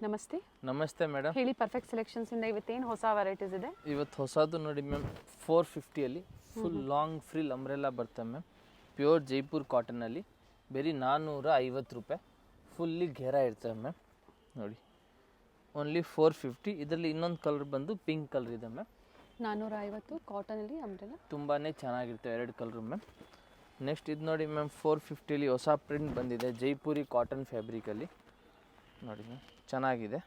ನಮಸ್ತೆ. ನಮಸ್ತೆ ಮೇಡಮ್. ಹೇಳಿ, ಪರ್ಫೆಕ್ಟ್ ಸೆಲೆಕ್ಷನ್ಸ್ ಇಂದ ಇವತ್ತೇನು ಹೊಸ ವೆರೈಟೀಸ್ ಇದೆ? ಇವತ್ತು ಹೊಸದು ನೋಡಿ ma'am, 450 full long frill umbrella ಬರ್ತವೆ ಮ್ಯಾಮ್. ಪ್ಯೂರ್ ಜೈಪುರ್ ಕಾಟನಲ್ಲಿ ಬರೀ 450 ರೂಪಾಯಿ. ಫುಲ್ಲಿ ಘೇರ ಇರ್ತವೆ ಮ್ಯಾಮ್. ನೋಡಿ, ಓನ್ಲಿ 450. ಇದರಲ್ಲಿ ಇನ್ನೊಂದು ಕಲರ್ ಬಂದು ಪಿಂಕ್ ಕಲರ್ ಇದೆ ಮ್ಯಾಮ್. 450 ಕಾಟನಲ್ಲಿ ಅಂಬ್ರೆಲ್ಲ ತುಂಬಾ ಚೆನ್ನಾಗಿರ್ತವೆ, 2 ಕಲರ್ ಮ್ಯಾಮ್. ನೆಕ್ಸ್ಟ್ ಇದು ನೋಡಿ ಮ್ಯಾಮ್, 450 ಹೊಸ ಪ್ರಿಂಟ್ ಬಂದಿದೆ ಜೈಪುರಿ ಕಾಟನ್ ಫ್ಯಾಬ್ರಿಕಲ್ಲಿ. ನೋಡಿ ಮ್ಯಾಮ್, ಚೆನ್ನಾಗಿದೆ.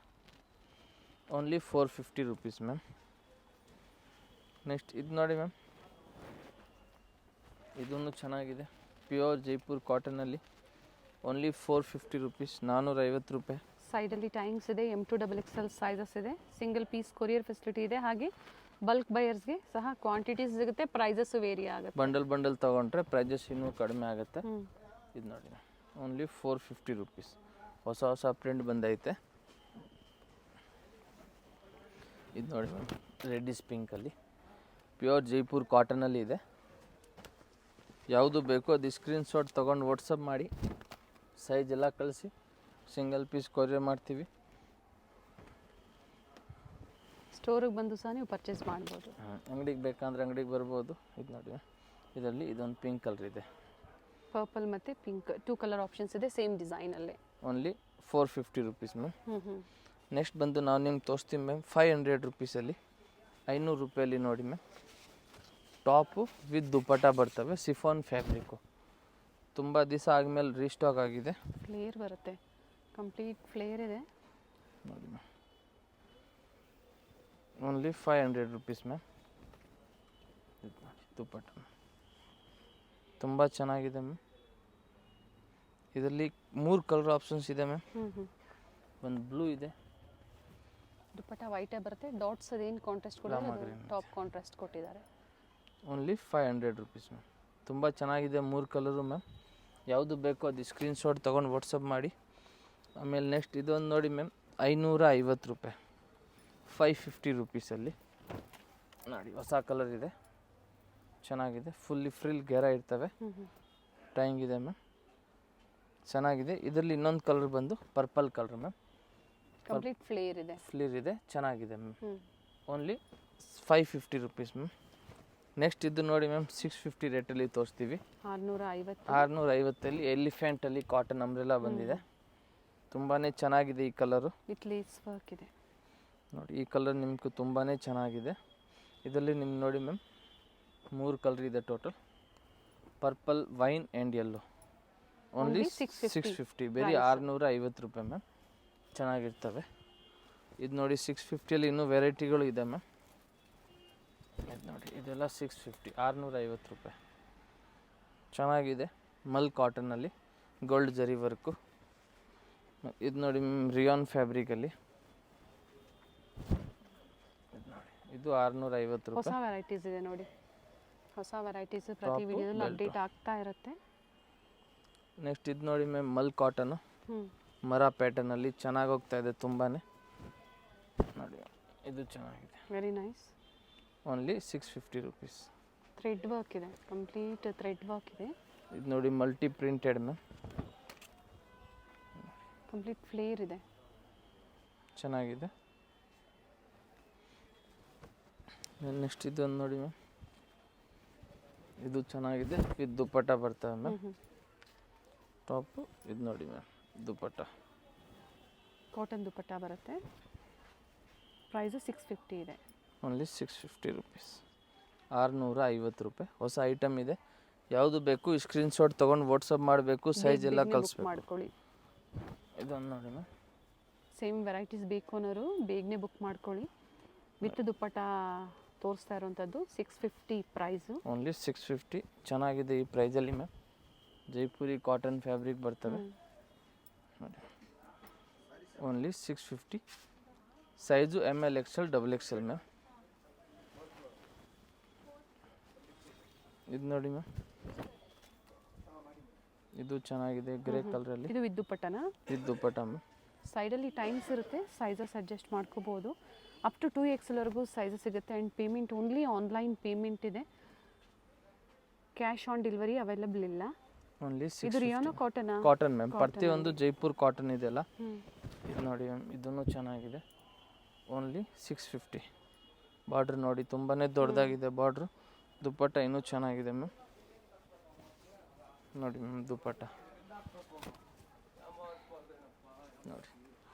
Only 450 rupees ma'am. ನೆಕ್ಸ್ಟ್ ಇದು ನೋಡಿ ಮ್ಯಾಮ್, ಇದನ್ನು ಚೆನ್ನಾಗಿದೆ. ಪ್ಯೂರ್ ಜೈಪುರ್ ಕಾಟನಲ್ಲಿ ಓನ್ಲಿ 450 ರೂಪೀಸ್, 450 ರೂಪಾಯಿ. ಸೈಡಲ್ಲಿ ಟೈಮ್ಸ್ ಇದೆ, M2 XXL ಸೈಜಸ್ ಇದೆ. ಸಿಂಗಲ್ ಪೀಸ್ ಕೊರಿಯರ್ ಫೆಸಿಲಿಟಿ ಇದೆ. ಹಾಗೆ ಬಲ್ಕ್ ಬಯರ್ಸ್ಗೆ ಸಹ ಕ್ವಾಂಟಿಟೀಸ್ ಸಿಗುತ್ತೆ, ಪ್ರೈಸಸ್ ವೇರಿ ಆಗುತ್ತೆ. ಬಂಡಲ್ ತೊಗೊಂಡ್ರೆ ಪ್ರೈಸಸ್ ಇನ್ನೂ ಕಡಿಮೆ ಆಗುತ್ತೆ. ಇದು ನೋಡಿ ಓನ್ಲಿ 450 ರೂಪೀಸ್. ಹೊಸ ಪ್ರಿಂಟ್ ಬಂದೈತೆ. ಇದು ನೋಡಿ ಮ್ಯಾಮ್, ರೆಡ್ಡಿಸ್ ಪಿಂಕಲ್ಲಿ ಪ್ಯೂರ್ ಜೈಪುರ್ ಕಾಟನಲ್ಲಿ ಇದೆ. ಯಾವುದು ಬೇಕೋ ಅದು ಸ್ಕ್ರೀನ್ಶಾಟ್ ತೊಗೊಂಡು ವಾಟ್ಸಪ್ ಮಾಡಿ, ಸೈಜ್ ಎಲ್ಲ ಕಳಿಸಿ, ಸಿಂಗಲ್ ಪೀಸ್ ಕೊರಿಯರ್ ಮಾಡ್ತೀವಿ. ಸ್ಟೋರಿಗೆ ಬಂದು ಸಹ ನೀವು ಪರ್ಚೇಸ್ ಮಾಡ್ಬೋದು. ಅಂಗಡಿಗೆ ಬೇಕಂದ್ರೆ ಅಂಗಡಿಗೆ ಬರ್ಬೋದು. ಇದು ನೋಡಿ, ಇದರಲ್ಲಿ ಇದೊಂದು ಪಿಂಕ್ ಕಲರ್ ಇದೆ. ಪರ್ಪಲ್ ಮತ್ತು ಪಿಂಕ್ 2 ಕಲರ್ ಆಪ್ಷನ್ಸ್ ಇದೆ, ಸೇಮ್ ಡಿಸೈನಲ್ಲೇ. Only 450 rupees ma'am. ನೆಕ್ಸ್ಟ್ ಬಂದು ನಾವು ನಿಮ್ಗೆ ತೋರಿಸ್ತೀವಿ ಮ್ಯಾಮ್, 500 ರೂಪೀಸಲ್ಲಿ, 500 ರೂಪಾಯಲ್ಲಿ ನೋಡಿ ಮ್ಯಾಮ್. ಟಾಪು ವಿತ್ ದುಪ್ಪಟ್ಟ ಬರ್ತವೆ, ಸಿಫಾನ್ ಫ್ಯಾಬ್ರಿಕ್ಕು. ತುಂಬ ದಿವಸ ಆದಮೇಲೆ ರೀಸ್ಟಾಕ್ ಆಗಿದೆ. ಫ್ಲೇರ್ ಬರುತ್ತೆ, ಕಂಪ್ಲೀಟ್ ಫ್ಲೇರ್ ಇದೆ ನೋಡಿ ಮ್ಯಾಮ್. Only 500 rupees ma'am. ಇದು ನೋಡಿ ದುಪ್ಪಟ್ಟ, ತುಂಬ ಚೆನ್ನಾಗಿದೆ ಮ್ಯಾಮ್. ಇದರಲ್ಲಿ 3 ಕಲರ್ ಆಪ್ಷನ್ಸ್ ಇದೆ ಮ್ಯಾಮ್. ಒಂದು ಬ್ಲೂ ಇದೆ. ದುಪ್ಪಟ್ಟ ವೈಟೇ ಬರುತ್ತೆ, ಡಾಟ್ಸ್ ಅದೇನು ಕಾಂಟ್ರಾಸ್ಟ್ ಕೊಟ್ಟಿದ್ದಾರೆ, ಟಾಪ್ ಕಾಂಟ್ರಾಸ್ಟ್ ಕೊಟ್ಟಿದ್ದಾರೆ. Only 500 rupees ma'am. ತುಂಬ ಚೆನ್ನಾಗಿದೆ 3 ಕಲರು ಮ್ಯಾಮ್. ಯಾವುದು ಬೇಕೋ ಅದು ಸ್ಕ್ರೀನ್ಶಾಟ್ ತೊಗೊಂಡು ವಾಟ್ಸಪ್ ಮಾಡಿ. ಆಮೇಲೆ ನೆಕ್ಸ್ಟ್ ಇದೊಂದು ನೋಡಿ ಮ್ಯಾಮ್, 550 ರೂಪಾಯಿ, 550 ರೂಪೀಸಲ್ಲಿ ನೋಡಿ. ಹೊಸ ಕಲರ್ ಇದೆ, ಚೆನ್ನಾಗಿದೆ. ಫುಲ್ಲಿ ಫ್ರಿಲ್ ಗೆರ ಇರ್ತವೆ, ಟೈಂಗ್ ಇದೆ ಮ್ಯಾಮ್, ಚೆನ್ನಾಗಿದೆ. ಇದರಲ್ಲಿ ಇನ್ನೊಂದು ಕಲರ್ ಬಂದು purple colour ma'am. Complete flare ಇದೆ, ಚೆನ್ನಾಗಿದೆ ma'am. Only 550 rupees ma'am. Next ಇದು ನೋಡಿ ಮ್ಯಾಮ್, 650 ರೇಟಲ್ಲಿ ತೋರಿಸ್ತೀವಿ. 650 ಎಲಿಫೆಂಟಲ್ಲಿ ಕಾಟನ್ ಅಂಬ್ರೆಲ್ಲ ಬಂದಿದೆ. ತುಂಬಾ ಚೆನ್ನಾಗಿದೆ ಈ ಕಲರು. ವಿತ್ ಲೇಸ್ ವರ್ಕ್ ಇದೆ ನೋಡಿ. ಈ ಕಲರ್ ನಿಮ್ಗೆ ತುಂಬಾ ಚೆನ್ನಾಗಿದೆ. ಇದರಲ್ಲಿ ನಿಮ್ಗೆ ನೋಡಿ ಮ್ಯಾಮ್, 3 ಕಲರ್ ಇದೆ total. Purple, wine and yellow. Only 650, ಬರೀ 650 ರೂಪಾಯಿ ಮ್ಯಾಮ್. ಚೆನ್ನಾಗಿರ್ತವೆ. ಇದು ನೋಡಿ 650 ಇನ್ನೂ ವೆರೈಟಿಗಳು ಇದೆ ಮ್ಯಾಮ್. ಇದು ನೋಡಿ, ಇದೆಲ್ಲ 650, 650 ರೂಪಾಯಿ. ಚೆನ್ನಾಗಿದೆ, ಮಲ್ ಕಾಟನಲ್ಲಿ ಗೋಲ್ಡ್ ಜರಿ ವರ್ಕು. ಇದು ನೋಡಿ ರಿಯಾನ್ ಫ್ಯಾಬ್ರಿಕಲ್ಲಿ. ಇದು ನೋಡಿ, ಇದು 650 ರೂಪಾಯಿ. ಹೊಸ ವೆರೈಟೀಸ್ ಇದೆ ನೋಡಿ, ಹೊಸ ವೆರೈಟೀಸ್ ಪ್ರತಿ ವಿಡಿಯೋದಲ್ಲಿ ಅಪ್ಡೇಟ್ ಆಗ್ತಾ ಇರುತ್ತೆ. ನೆಕ್ಸ್ಟ್ ಇದು ನೋಡಿ ಮ್ಯಾಮ್, ಮಲ್ ಕಾಟನು ಮರ ಪ್ಯಾಟರ್ನಲ್ಲಿ ಚೆನ್ನಾಗಿ ಹೋಗ್ತಾ ಇದೆ ತುಂಬಾ ನೋಡಿ. ಇದು ಚೆನ್ನಾಗಿದೆ, very nice. Only 650 rupees. Thread work ಇದೆ, ಕಂಪ್ಲೀಟ್ ಥ್ರೆಡ್ ವರ್ಕ್ ಇದೆ. ಇದು ನೋಡಿ multi printed ma'am, complete flare ಇದೆ, ಚೆನ್ನಾಗಿದೆ. ನೆಕ್ಸ್ಟ್ ಇದೊಂದು ನೋಡಿ ಮ್ಯಾಮ್, ಇದು ಚೆನ್ನಾಗಿದೆ. ಇದು ದುಪ್ಪಟ್ಟ ಬರ್ತವೆ ಮ್ಯಾಮ್. ಟಾಪು ಇದು ನೋಡಿ ಮ್ಯಾಮ್, ದುಪ್ಪಟ್ಟ ಕಾಟನ್ ದುಪ್ಪಟ್ಟ ಬರುತ್ತೆ. ಪ್ರೈಸು 650 ಇದೆ. ಓನ್ಲಿ 650 ರೂಪೀಸ್, 650 ರೂಪಾಯಿ. ಹೊಸ ಐಟಮ್ ಇದೆ. ಯಾವುದು ಬೇಕು ಸ್ಕ್ರೀನ್ಶಾಟ್ ತೊಗೊಂಡು ವಾಟ್ಸಪ್ ಮಾಡಬೇಕು, ಸೈಜ್ ಎಲ್ಲ ಕಳಿಸ್ಬೇಕು. ಮಾಡ್ಕೊಳ್ಳಿ. ಇದೊಂದು ನೋಡಿ ಮ್ಯಾಮ್, ಸೇಮ್ ವೆರೈಟೀಸ್ ಬೇಕು ಅನ್ನೋರು ಬೇಗನೆ ಬುಕ್ ಮಾಡ್ಕೊಳ್ಳಿ. ವಿತ್ ದುಪ್ಪಟ್ಟ ತೋರಿಸ್ತಾ ಇರೋವಂಥದ್ದು 650 ಪ್ರೈಸು. ಓನ್ಲಿ 650. ಚೆನ್ನಾಗಿದೆ ಈ ಪ್ರೈಸಲ್ಲಿ ಮ್ಯಾಮ್. ಜೈಪುರಿ ಕಾಟನ್ ಫ್ಯಾಬ್ರಿಕ್ ಬರ್ತವೆ ನೋಡಿ. Only 650. Size ML XL XXL ma'am. ಇದು ನೋಡಿ ಮ್ಯಾಮ್, ಇದು ಚೆನ್ನಾಗಿದೆ ಗ್ರೇ ಕಲರಲ್ಲಿ. ಇದು ವಿತ್ ದುಪ್ಪಟ್ಟನಾ? With dupatta ma'am. ಸೈಡಲ್ಲಿ ಟೈಮ್ಸ್ ಇರುತ್ತೆ, ಸೈಜಸ್ ಅಡ್ಜಸ್ಟ್ ಮಾಡ್ಕೋಬೋದು. ಅಪ್ ಟು 2XLವರೆಗೂ ಸೈಜಸ್ ಸಿಗುತ್ತೆ. And payment only online payment ಇದೆ, ಕ್ಯಾಶ್ ಆನ್ ಡೆಲಿವರಿ ಅವೈಲಬಲ್ ಇಲ್ಲ. ಓನ್ಲಿ ಇದು ರಿಯಾನೋ ಕಾಟನ್ ಕಾಟನ್ ಮ್ಯಾಮ್. ಪ್ರತಿಯೊಂದು ಜೈಪುರ್ ಕಾಟನ್ ಇದೆಯಲ್ಲ, ಇದು ನೋಡಿ ಮ್ಯಾಮ್, ಇದೂ ಚೆನ್ನಾಗಿದೆ. ಓನ್ಲಿ 650. ಬಾರ್ಡ್ರ್ ನೋಡಿ ತುಂಬಾ ದೊಡ್ಡದಾಗಿದೆ ಬಾರ್ಡ್ರು. ದುಪ್ಪಟ್ಟ ಇನ್ನೂ ಚೆನ್ನಾಗಿದೆ ಮ್ಯಾಮ್. ನೋಡಿ ಮ್ಯಾಮ್ ದುಪ್ಪಟ್ಟ ನೋಡಿ,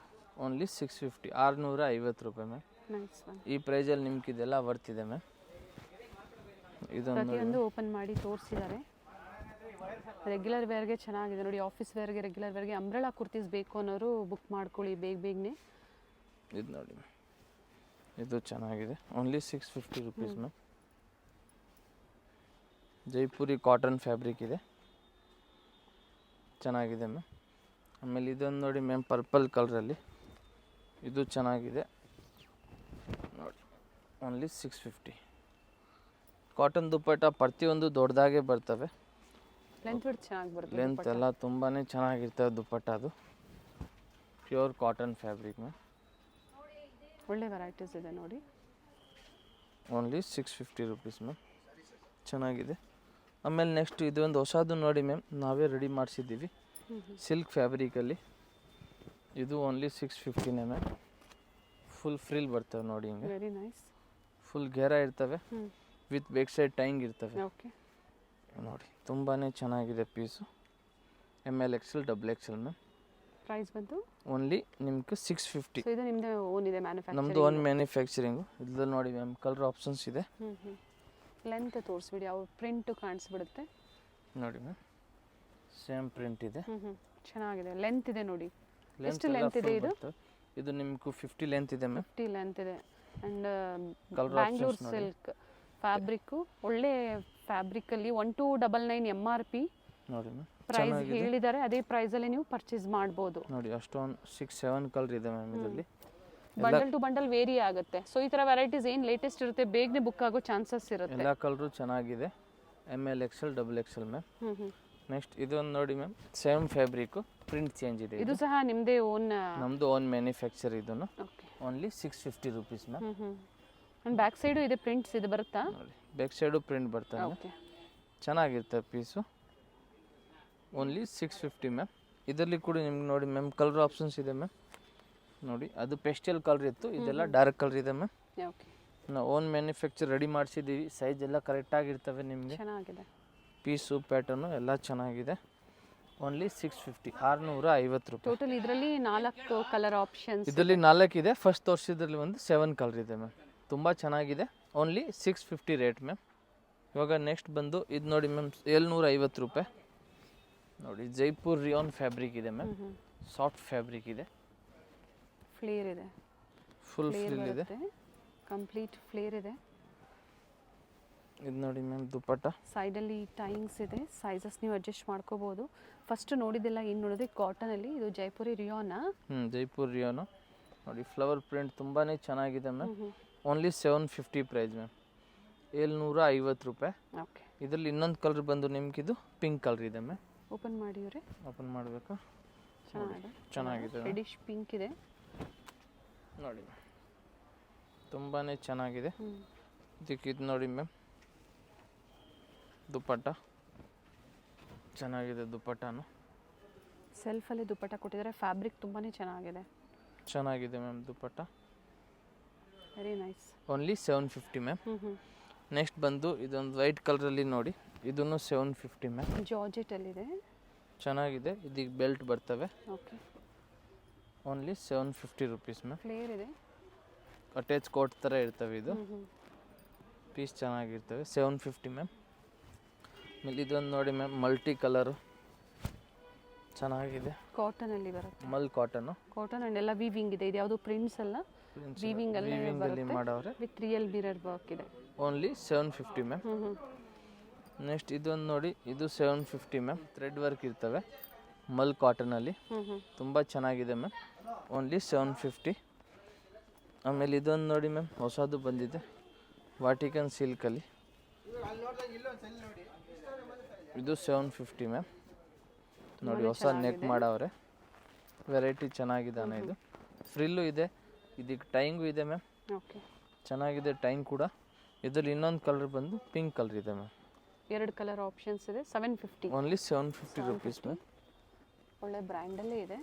ಓನ್ಲಿ 650, 650 ರೂಪಾಯಿ ಮ್ಯಾಮ್. Nice ma'am. ಈ ಪ್ರೈಸಲ್ಲಿ ನಿಮ್ಗೆ ಇದೆಲ್ಲ ವರ್ತಿದೆ ಮ್ಯಾಮ್. ಇದೊಂದು ನೋಡಿ ಪ್ರತಿಯೊಂದು ಓಪನ್ ಮಾಡಿ ತೋರಿಸಿದ್ದಾರೆ. ರೆಗ್ಯುಲರ್ ವೇರ್ಗೆ ಚೆನ್ನಾಗಿದೆ ನೋಡಿ, ಆಫೀಸ್ ವೇರ್ಗೆ ರೆಗ್ಯುಲರ್ ವೇರ್ಗೆ ಅಂಬ್ರೆಲಾ ಕುರ್ತೀಸ್ ಬೇಕು ಅನ್ನೋರು ಬುಕ್ ಮಾಡ್ಕೊಳ್ಳಿ ಬೇಗನೆ. ಇದು ನೋಡಿ ಮ್ಯಾಮ್, ಇದು ಚೆನ್ನಾಗಿದೆ. Only 650 rupees ma'am. Jaipuri cotton fabric ಇದೆ, ಚೆನ್ನಾಗಿದೆ ಮ್ಯಾಮ್. ಆಮೇಲೆ ಇದೊಂದು ನೋಡಿ ಮ್ಯಾಮ್, ಪರ್ಪಲ್ ಕಲರಲ್ಲಿ, ಇದು ಚೆನ್ನಾಗಿದೆ ನೋಡಿ. ಓನ್ಲಿ 650. ಕಾಟನ್ ದುಪ್ಪಟ್ಟ ಪ್ರತಿಯೊಂದು ದೊಡ್ಡದಾಗೆ ಬರ್ತವೆ. ಲೆಂತ್ ವಿಡ್ತ್ ಚೆನ್ನಾಗಿ ಬರುತ್ತೆ. ಲೆಂತ್ ಎಲ್ಲ ತುಂಬಾ ಚೆನ್ನಾಗಿರ್ತವೆ ದುಪ್ಪಟ್ಟ. ಅದು ಪ್ಯೂರ್ ಕಾಟನ್ ಫ್ಯಾಬ್ರಿಕ್ ಮ್ಯಾಮ್. ಒಳ್ಳೆ ವೆರೈಟೀಸ್ ಇದೆ ನೋಡಿ. ಓನ್ಲಿ 650 ರುಪೀಸ್ ಮ್ಯಾಮ್, ಚೆನ್ನಾಗಿದೆ. ಆಮೇಲೆ ನೆಕ್ಸ್ಟ್ ಇದೊಂದು ಹೊಸದು ನೋಡಿ ಮ್ಯಾಮ್, ನಾವೇ ರೆಡಿ ಮಾಡಿಸಿದ್ದೀವಿ ಸಿಲ್ಕ್ ಫ್ಯಾಬ್ರಿಕಲ್ಲಿ. ಇದು ಓನ್ಲಿ 650ನೇ ಮ್ಯಾಮ್. ಫುಲ್ ಫ್ರಿಲ್ ಬರ್ತವೆ ನೋಡಿ, ಹಿಂಗೆ ವೆರಿ ನೈಸ್. ಫುಲ್ ಘೇರ ಇರ್ತವೆ, ವಿತ್ ಬೇಕ್ ಸೈಡ್ ಟೈಂಗ್ ಇರ್ತವೆ ಓಕೆ. ನೋಡಿ. ತುಂಬಾ ಚೆನ್ನಾಗಿದೆ piece. ML XL XXL ma'am. Price ಬಂತು ಓನ್ಲಿ ನಿಮ್ಗೆ 650. ಸೊ ಇದು ನಿಮ್ಮದೇ ಓನ್ ಇದೆ ಮ್ಯಾನುಫ್ಯಾಕ್ಚರಿಂಗ್? ನಮ್ಮದು ಓನ್ ಮ್ಯಾನುಫ್ಯಾಕ್ಚರಿಂಗು. ಇದ್ರಲ್ಲಿ ನೋಡಿ ಮ್ಯಾಮ್ ಕಲರ್ ಆಪ್ಷನ್ಸ್ ಇದೆ. ಲೆಂತ್ ತೋರಿಸ್ಬಿಡಿ, ಯಾವ ಪ್ರಿಂಟು ಕಾಣಿಸ್ಬಿಡುತ್ತೆ ನೋಡಿ ಮ್ಯಾಮ್, ಸೇಮ್ ಪ್ರಿಂಟ್ ಇದೆ. ಚೆನ್ನಾಗಿದೆ. ಲೆಂತ್ ಇದೆ ನೋಡಿ. ಎಷ್ಟು ಲೆಂತ್ ಇದೆ ಇದು? ಇದು ನಿಮ್ಗೆ 50 ಲೆಂತ್ ಇದೆ ಮ್ಯಾಮ್. 50 ಲೆಂತ್ ಇದೆ. ಆ್ಯಂಡ್ ಬ್ಯಾಂಗ್ಳೂರ್ ಸಿಲ್ಕ್ ಫ್ಯಾಬ್ರಿಕ್ಕು, ಒಳ್ಳೆ ಫ್ಯಾಬ್ರಿಕಲ್ಲಿ 1299 MRP ನೋಡಿ ಮ್ಯಾಮ್. ಪ್ರೈಸ್ ಹೇಳಿದ್ದಾರೆ. ಅದೇ ಪ್ರೈಸಲ್ಲಿ ನೀವು ಪರ್ಚೇಸ್ ಮಾಡ್ಬೋದು ನೋಡಿ. ಅಷ್ಟೊಂದು 6-7 ಕಲರ್ ಇದೆ ಮ್ಯಾಮ್ ಇದರಲ್ಲಿ. ಬಂಡಲ್ ಟು ಬಂಡಲ್ ವೇರಿ ಆಗುತ್ತೆ. ಸೊ ಈ ಥರ ವೆರೈಟೀಸ್ ಏನು ಲೇಟೆಸ್ಟ್ ಇರುತ್ತೆ ಬೇಗನೆ ಬುಕ್ ಆಗೋ ಚಾನ್ಸಸ್ ಇರುತ್ತೆ. ಎಲ್ಲ ಕಲರು ಚೆನ್ನಾಗಿದೆ. ML XL XXL ma'am. Next ಇದೊಂದು ನೋಡಿ ma'am, same fabric, print change ಇದೆ. ಇದು ಸಹ ನಿಮ್ಮದೇ ಓನ್? ನಮ್ಮದು ಓನ್ ಮ್ಯಾನುಫ್ಯಾಕ್ಚರ್. ಇದನ್ನು okay. Only 650 rupees ma'am. And back side ಇದೆ ಪ್ರಿಂಟ್ಸ್ ಇದು ಬರುತ್ತಾ? ನೋಡಿ, ಬ್ಯಾಕ್ ಸೈಡು ಪ್ರಿಂಟ್ ಬರ್ತದೆ. ಓಕೆ. ಚೆನ್ನಾಗಿರ್ತದೆ ಪೀಸು. Only 650 ma'am. ಇದರಲ್ಲಿ ಕೂಡ ನಿಮ್ಗೆ ನೋಡಿ ಮ್ಯಾಮ್ ಕಲರ್ ಆಪ್ಷನ್ಸ್ ಇದೆ ಮ್ಯಾಮ್. ನೋಡಿ, ಅದು ಪೆಸ್ಟಲ್ ಕಲರ್ ಇತ್ತು, ಇದೆಲ್ಲ ಡಾರ್ಕ್ ಕಲರ್ ಇದೆ ಮ್ಯಾಮ್. ಓಕೆ. ನಾವು ಓನ್ ಮ್ಯಾನುಫ್ಯಾಕ್ಚರ್ ರೆಡಿ ಮಾಡಿಸಿದ್ದೀವಿ. ಸೈಜ್ ಎಲ್ಲ ಕರೆಕ್ಟಾಗಿರ್ತವೆ ನಿಮಗೆ. ಚೆನ್ನಾಗಿದೆ. ಪೀಸು ಪ್ಯಾಟರ್ನು ಎಲ್ಲ ಚೆನ್ನಾಗಿದೆ. ಓನ್ಲಿ 650, 650 ರೂಪಾಯಿ. ಟೋಟಲ್ ಇದರಲ್ಲಿ 4 ಕಲರ್ ಆಪ್ಷನ್ಸ್. ಇದರಲ್ಲಿ 4 ಇದೆ. ಫಸ್ಟ್ ತೋರಿಸಿದ್ರಲ್ಲಿ ಒಂದು 7 ಕಲರ್ ಇದೆ ಮ್ಯಾಮ್. ತುಂಬ ಚೆನ್ನಾಗಿದೆ. Only 650 rate ma'am. ಇವಾಗ ನೆಕ್ಸ್ಟ್ ಬಂದು ಇದು ನೋಡಿ ಮ್ಯಾಮ್, 750 ರೂಪಾಯಿ. ನೋಡಿ, ಜೈಪುರ್ ರಿಯಾನ್ ಫ್ಯಾಬ್ರಿಕ್ ಇದೆ ಮ್ಯಾಮ್. ಸಾಫ್ಟ್ ಫ್ಯಾಬ್ರಿಕ್ ಇದೆ. ಫ್ಲೇರ್ ಇದೆ, ಫುಲ್ ಫ್ರಿಲ್ ಇದೆ, ಕಂಪ್ಲೀಟ್ ಫ್ಲೇರ್ ಇದೆ. ಇದು ನೋಡಿ ಮ್ಯಾಮ್ ದುಪ್ಪಟ್ಟ. ಸೈಡಲ್ಲಿ ಟೈಂಗ್ಸ್ ಇದೆ, ಸೈಜಸ್ ನೀವು ಅಡ್ಜಸ್ಟ್ ಮಾಡ್ಕೋಬೋದು. ಫಸ್ಟ್ ನೋಡಿದ್ದೆಲ್ಲ ಏನು ನೋಡಿದ್ರೆ ಕಾಟನಲ್ಲಿ, ಇದು ಜೈಪುರಿ ರಿಯಾನಾ? ಜೈಪುರ್ ರಿಯಾನು ನೋಡಿ. ಫ್ಲವರ್ ಪ್ರಿಂಟ್ ತುಂಬಾ ಚೆನ್ನಾಗಿದೆ ಮ್ಯಾಮ್. Only 750 price ma'am. 750 ರೂಪಾಯಿ. ಓಕೆ. ಇದರಲ್ಲಿ ಇನ್ನೊಂದು ಕಲರ್ ಬಂದು ನಿಮ್ಗೆ ಇದು ಪಿಂಕ್ ಕಲರ್ ಇದೆ ಮ್ಯಾಮ್. ಓಪನ್ ಮಾಡಿ ಇವರೇ. ಓಪನ್ ಮಾಡಬೇಕಾ? ಚೆನ್ನಾಗಿದೆ. ರೆಡಿಶ್ ಪಿಂಕ್ ಇದೆ ನೋಡಿ, ತುಂಬಾ ಚೆನ್ನಾಗಿದೆ. ಇದಕ್ಕೆ ಇದು ನೋಡಿ ಮ್ಯಾಮ್, ದುಪ್ಪಟ್ಟ ಚೆನ್ನಾಗಿದೆ. ದುಪ್ಪಟ್ಟನು ಸೆಲ್ಫಲ್ಲಿ ದುಪ್ಪಟ್ಟ ಕೊಟ್ಟಿದ್ದಾರೆ. ಫ್ಯಾಬ್ರಿಕ್ ತುಂಬಾ ಚೆನ್ನಾಗಿದೆ ma'am dupatta. Very nice. Only 750 ma'am. Next ಬಂದು ಇದೊಂದು ವೈಟ್ ಕಲರಲ್ಲಿ ನೋಡಿ, ಇದನ್ನು 750 ಮ್ಯಾಮ್. ಜಾರ್ಜೆಟಲ್ಲಿದೆ, ಚೆನ್ನಾಗಿದೆ. ಇದಕ್ಕೆ ಬೆಲ್ಟ್ ಬರ್ತವೆ. Okay. Only 750 rupees ma'am. Flare ಇದೆ, ಅಟ್ಯಾಚ್ ಕೋಟ್ ಥರ ಇರ್ತವೆ. ಇದು ಪೀಸ್ ಚೆನ್ನಾಗಿರ್ತವೆ. 750 ಮ್ಯಾಮ್. ಆಮೇಲೆ ಇದೊಂದು ನೋಡಿ ಮ್ಯಾಮ್, ಮಲ್ಟಿ ಕಲರು ಚೆನ್ನಾಗಿದೆ. ಕಾಟನಲ್ಲಿ ಬರುತ್ತೆ. ಮಲ್ ಕಾಟನು. ಕಾಟನ್ ಆ್ಯಂಡ್ ಎಲ್ಲ ವೀವಿಂಗ್ ಇದೆ. ಇದು ಯಾವುದು ಪ್ರಿಂಟ್ಸ್ ಅಲ್ಲ, ವೀವಿಂಗ್ ಅಲ್ಲಿ ಮಾಡವ್ರೆ. ವಿತ್ ರಿಯಲ್ ಮಿರರ್ ವರ್ಕ್ ಇದೆ. Only 750 ma'am. ನೆಕ್ಸ್ಟ್ ಇದೊಂದು ನೋಡಿ, ಇದು 750 ಮ್ಯಾಮ್. ಥ್ರೆಡ್ ವರ್ಕ್ ಇರ್ತವೆ ಮಲ್ ಕಾಟನಲ್ಲಿ, ತುಂಬ ಚೆನ್ನಾಗಿದೆ ಮ್ಯಾಮ್. ಓನ್ಲಿ 750. ಆಮೇಲೆ ಇದೊಂದು ನೋಡಿ ಮ್ಯಾಮ್, ಹೊಸದು ಬಂದಿದೆ ವಾಟಿಕನ್ ಸಿಲ್ಕಲ್ಲಿ. ಇದು 750 ಮ್ಯಾಮ್. ನೋಡಿ, ಹೊಸ ನೆಕ್ ಮಾಡವ್ರೆ. ವೆರೈಟಿ ಚೆನ್ನಾಗಿದ್ದಾನೆ. ಇದು ಫ್ರಿಲ್ಲು ಇದೆ, ಇದಕ್ಕೆ ಟೈಂಗು ಇದೆ ಮ್ಯಾಮ್. ಓಕೆ, ಚೆನ್ನಾಗಿದೆ ಟೈಂಗ್ ಕೂಡ. ಇದರಲ್ಲಿ ಇನ್ನೊಂದು ಕಲರ್ ಬಂದು ಪಿಂಕ್ ಕಲರ್ ಇದೆ ಮ್ಯಾಮ್. 2 ಕಲರ್ ಆಪ್ಷನ್ಸ್ ಇದೆ. 750. Only 750 rupees ma'am. ಒಳ್ಳೆ ಬ್ರ್ಯಾಂಡಲ್ಲೇ ಇದೆ.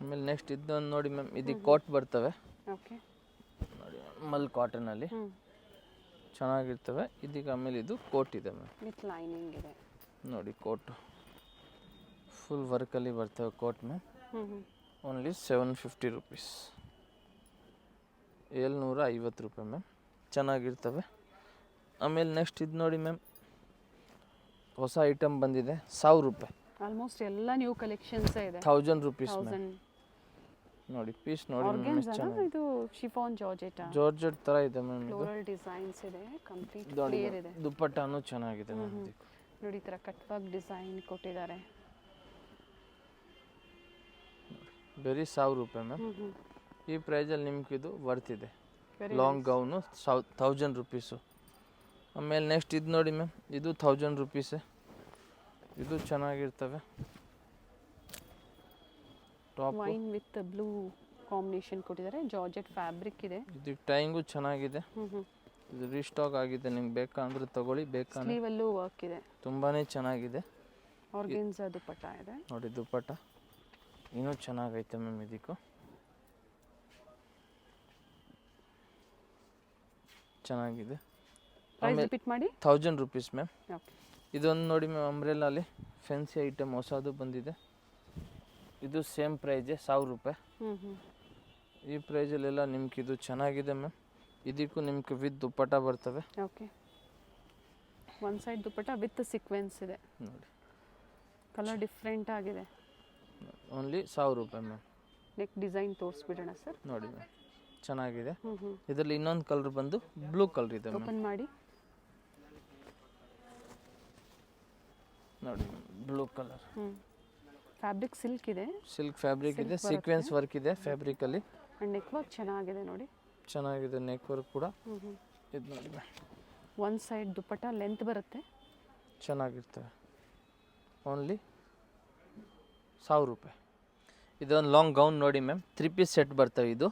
ಆಮೇಲೆ ನೆಕ್ಸ್ಟ್ ಇದೊಂದು ನೋಡಿ ಮ್ಯಾಮ್, ಇದಕ್ಕೆ ಕೋಟ್ ಬರ್ತವೆ ಓಕೆ. ನೋಡಿ ಮಲ್ ಕಾಟನಲ್ಲಿ ಚೆನ್ನಾಗಿರ್ತವೆ. ಇದೀಗ ಆಮೇಲೆ ಇದು ಕೋಟ್ ಇದೆ ಮ್ಯಾಮ್, ವಿತ್ ಲೈನಿಂಗ್ ಇದೆ ನೋಡಿ ಕೋಟು ಫುಲ್ ವರ್ಕಲ್ಲಿ ಬರ್ತವೆ ಕೋಟ್ ಮ್ಯಾಮ್. ಹ್ಞೂ ಹ್ಞೂ. ಓನ್ಲಿ 750 ರುಪೀಸ್, 750 ರೂಪಾಯಿ ಮ್ಯಾಮ್. ಚೆನ್ನಾಗಿರ್ತವೆ. ಆಮೇಲೆ ನೆಕ್ಸ್ಟ್ ಇದು ನೋಡಿ ಮ್ಯಾಮ್, ಹೊಸ ಐಟಮ್ ಬಂದಿದೆ, 1000 ರೂಪಾಯಿ. ಆಲ್ಮೋಸ್ಟ್ ಎಲ್ಲ ನ್ಯೂ ಕಲೆಕ್ಷನ್ಸ್ ಇದೆ. 1000 ರುಪೀಸ್ ಮ್ಯಾಮ್. ನೋಡಿ ಪೀಸ್ ನೋಡಿ ಮ್ಯಾಮ್, ಎಷ್ಟು ಆರ್ಗನ್ಸಾ ಚೆನ್ನಾಗಿ ಇದು ಶಿಫಾನ್ ಜಾರ್ಜೆಟಾ ಜಾರ್ಜೆಟ್ ಥರ ಇದೆ ಮ್ಯಾಮ್. ಇದು ಫ್ಲೋರಲ್ ಡಿಸೈನ್ಸ್ ಇದೆ, ಕಂಪ್ಲೀಟ್ ನೋಡಿ ಕ್ಲಿಯರ್ ಇದೆ. ದುಪ್ಪಟ್ಟಾನು ಚೆನ್ನಾಗಿದೆ ಮ್ಯಾಮ್. ಇದಕ್ಕೆ ನೋಡಿ ಈ ಥರ ಕಟ್ ವರ್ಕ್ ಡಿಸೈನ್ ಕೊಟ್ಟಿದ್ದಾರೆ. ಬರೀ 1000 ರೂಪಾಯಿ ಮ್ಯಾಮ್. ಹ್ಞೂ ಹ್ಞೂ. ಈ ಪ್ರೈಸಲ್ಲಿ ನಿಮ್ಗೆ ಇದು ವರ್ತ್ ಇದೆ. Very long gown 1000 rupees. ಆಮೇಲೆ ನೆಕ್ಸ್ಟ್ ಇದು ನೋಡಿ ಮ್ಯಾಮ್, ಇದು 1000 ರುಪೀಸೇ. ಇದು ಚೆನ್ನಾಗಿರ್ತವೆ. Top wine with blue combination ಕೊಟ್ಟಿದ್ದಾರೆ, ಜಾರ್ಜೆಟ್ ಫ್ಯಾಬ್ರಿಕ್ ಇದೆ. ಇದಕ್ಕೆ ಟೈಂಗು ಚೆನ್ನಾಗಿದೆ. ಹ್ಞೂ ಹ್ಞೂ. ಇದು ರೀಸ್ಟಾಕ್ ಆಗಿದೆ, ನಿಮ್ಗೆ ಬೇಕಾ ಅಂದರೆ ತಗೊಳ್ಳಿ, ಬೇಕಾ ಅಂದರೆ ಸ್ಲೀವಲ್ಲೂ ವರ್ಕ್ ಇದೆ. ತುಂಬಾ ಚೆನ್ನಾಗಿದೆ. ಆರ್ಗನ್ಸಾ ದುಪ್ಪಟ್ಟ ಇದೆ. ನೋಡಿ ದುಪ್ಪಟ್ಟ ಇನ್ನೂ ಚೆನ್ನಾಗೈತೆ ಮ್ಯಾಮ್. ಇದಕ್ಕೂ ಚೆನ್ನಾಗಿದೆ. ಪ್ರೈಸ್ ರಿಪೀಟ್ ಮಾಡಿ. 1000 ರುಪೀಸ್ ಮ್ಯಾಮ್. ಓಕೆ. ಇದೊಂದು ನೋಡಿ ಮ್ಯಾಮ್, ಅಂಬ್ರೆಲಾಲಿ ಫ್ಯಾನ್ಸಿ ಐಟಮ್ ಹೊಸದು ಬಂದಿದೆ. ಇದು ಸೇಮ್ ಪ್ರೈಸೇ, 1000 ರೂಪಾಯಿ. ಹ್ಞೂ ಹ್ಞೂ. ಈ ಪ್ರೈಸಲ್ಲೆಲ್ಲ ನಿಮ್ಗೆ ಇದು ಚೆನ್ನಾಗಿದೆ ಮ್ಯಾಮ್. ಇದಕ್ಕೂ ನಿಮ್ಗೆ ವಿತ್ ದುಪ್ಪಟ್ಟ ಬರ್ತವೆ. Okay. One side dupatta with sequence ಇದೆ. ನೋಡಿ ಕಲರ್ ಡಿಫ್ರೆಂಟ್ ಆಗಿದೆ. ಓನ್ಲಿ 1000 ರೂಪಾಯಿ ಮ್ಯಾಮ್. ನೆಕ್ ಡಿಸೈನ್ ತೋರಿಸ್ಬಿಡೋಣ ಸರ್. ನೋಡಿ ಮ್ಯಾಮ್, ಚೆನ್ನಾಗಿದೆ. ಹ್ಞೂ ಹ್ಞೂ. ಇದರಲ್ಲಿ ಇನ್ನೊಂದು ಕಲರ್ ಬಂದು ಬ್ಲೂ ಕಲರ್ ಇದೆ ಮ್ಯಾಮ್. ಓಪನ್ ಮಾಡಿ. ನೋಡಿ ಬ್ಲೂ ಕಲರ್. ಹ್ಞೂ. ಫ್ಯಾಬ್ರಿಕ್ ಸಿಲ್ಕ್ ಇದೆ. ಸಿಲ್ಕ್ ಫ್ಯಾಬ್ರಿಕ್ ಇದೆ, ಸೀಕ್ವೆನ್ಸ್ ವರ್ಕ್ ಇದೆ ಫ್ಯಾಬ್ರಿಕಲ್ಲಿ. ಆ್ಯಂಡ್ ನೆಕ್ ವರ್ಕ್ ಚೆನ್ನಾಗಿದೆ ನೋಡಿ. ಚೆನ್ನಾಗಿದೆ ನೆಕ್ ವರ್ಕ್ ಕೂಡ. ಹ್ಞೂ ಹ್ಞೂ. ಇದು ನೋಡಿ ಮ್ಯಾಮ್, ಒನ್ ಸೈಡ್ ದುಪ್ಪಟ್ಟ ಲೆಂತ್ ಬರುತ್ತೆ. ಚೆನ್ನಾಗಿರ್ತವೆ. ಓನ್ಲಿ 1000 ರೂಪಾಯಿ. ಇದೊಂದು ಲಾಂಗ್ ಗೌನ್ ನೋಡಿ ಮ್ಯಾಮ್, 3 ಪೀಸ್ ಸೆಟ್ ಬರ್ತವೆ. ಇದು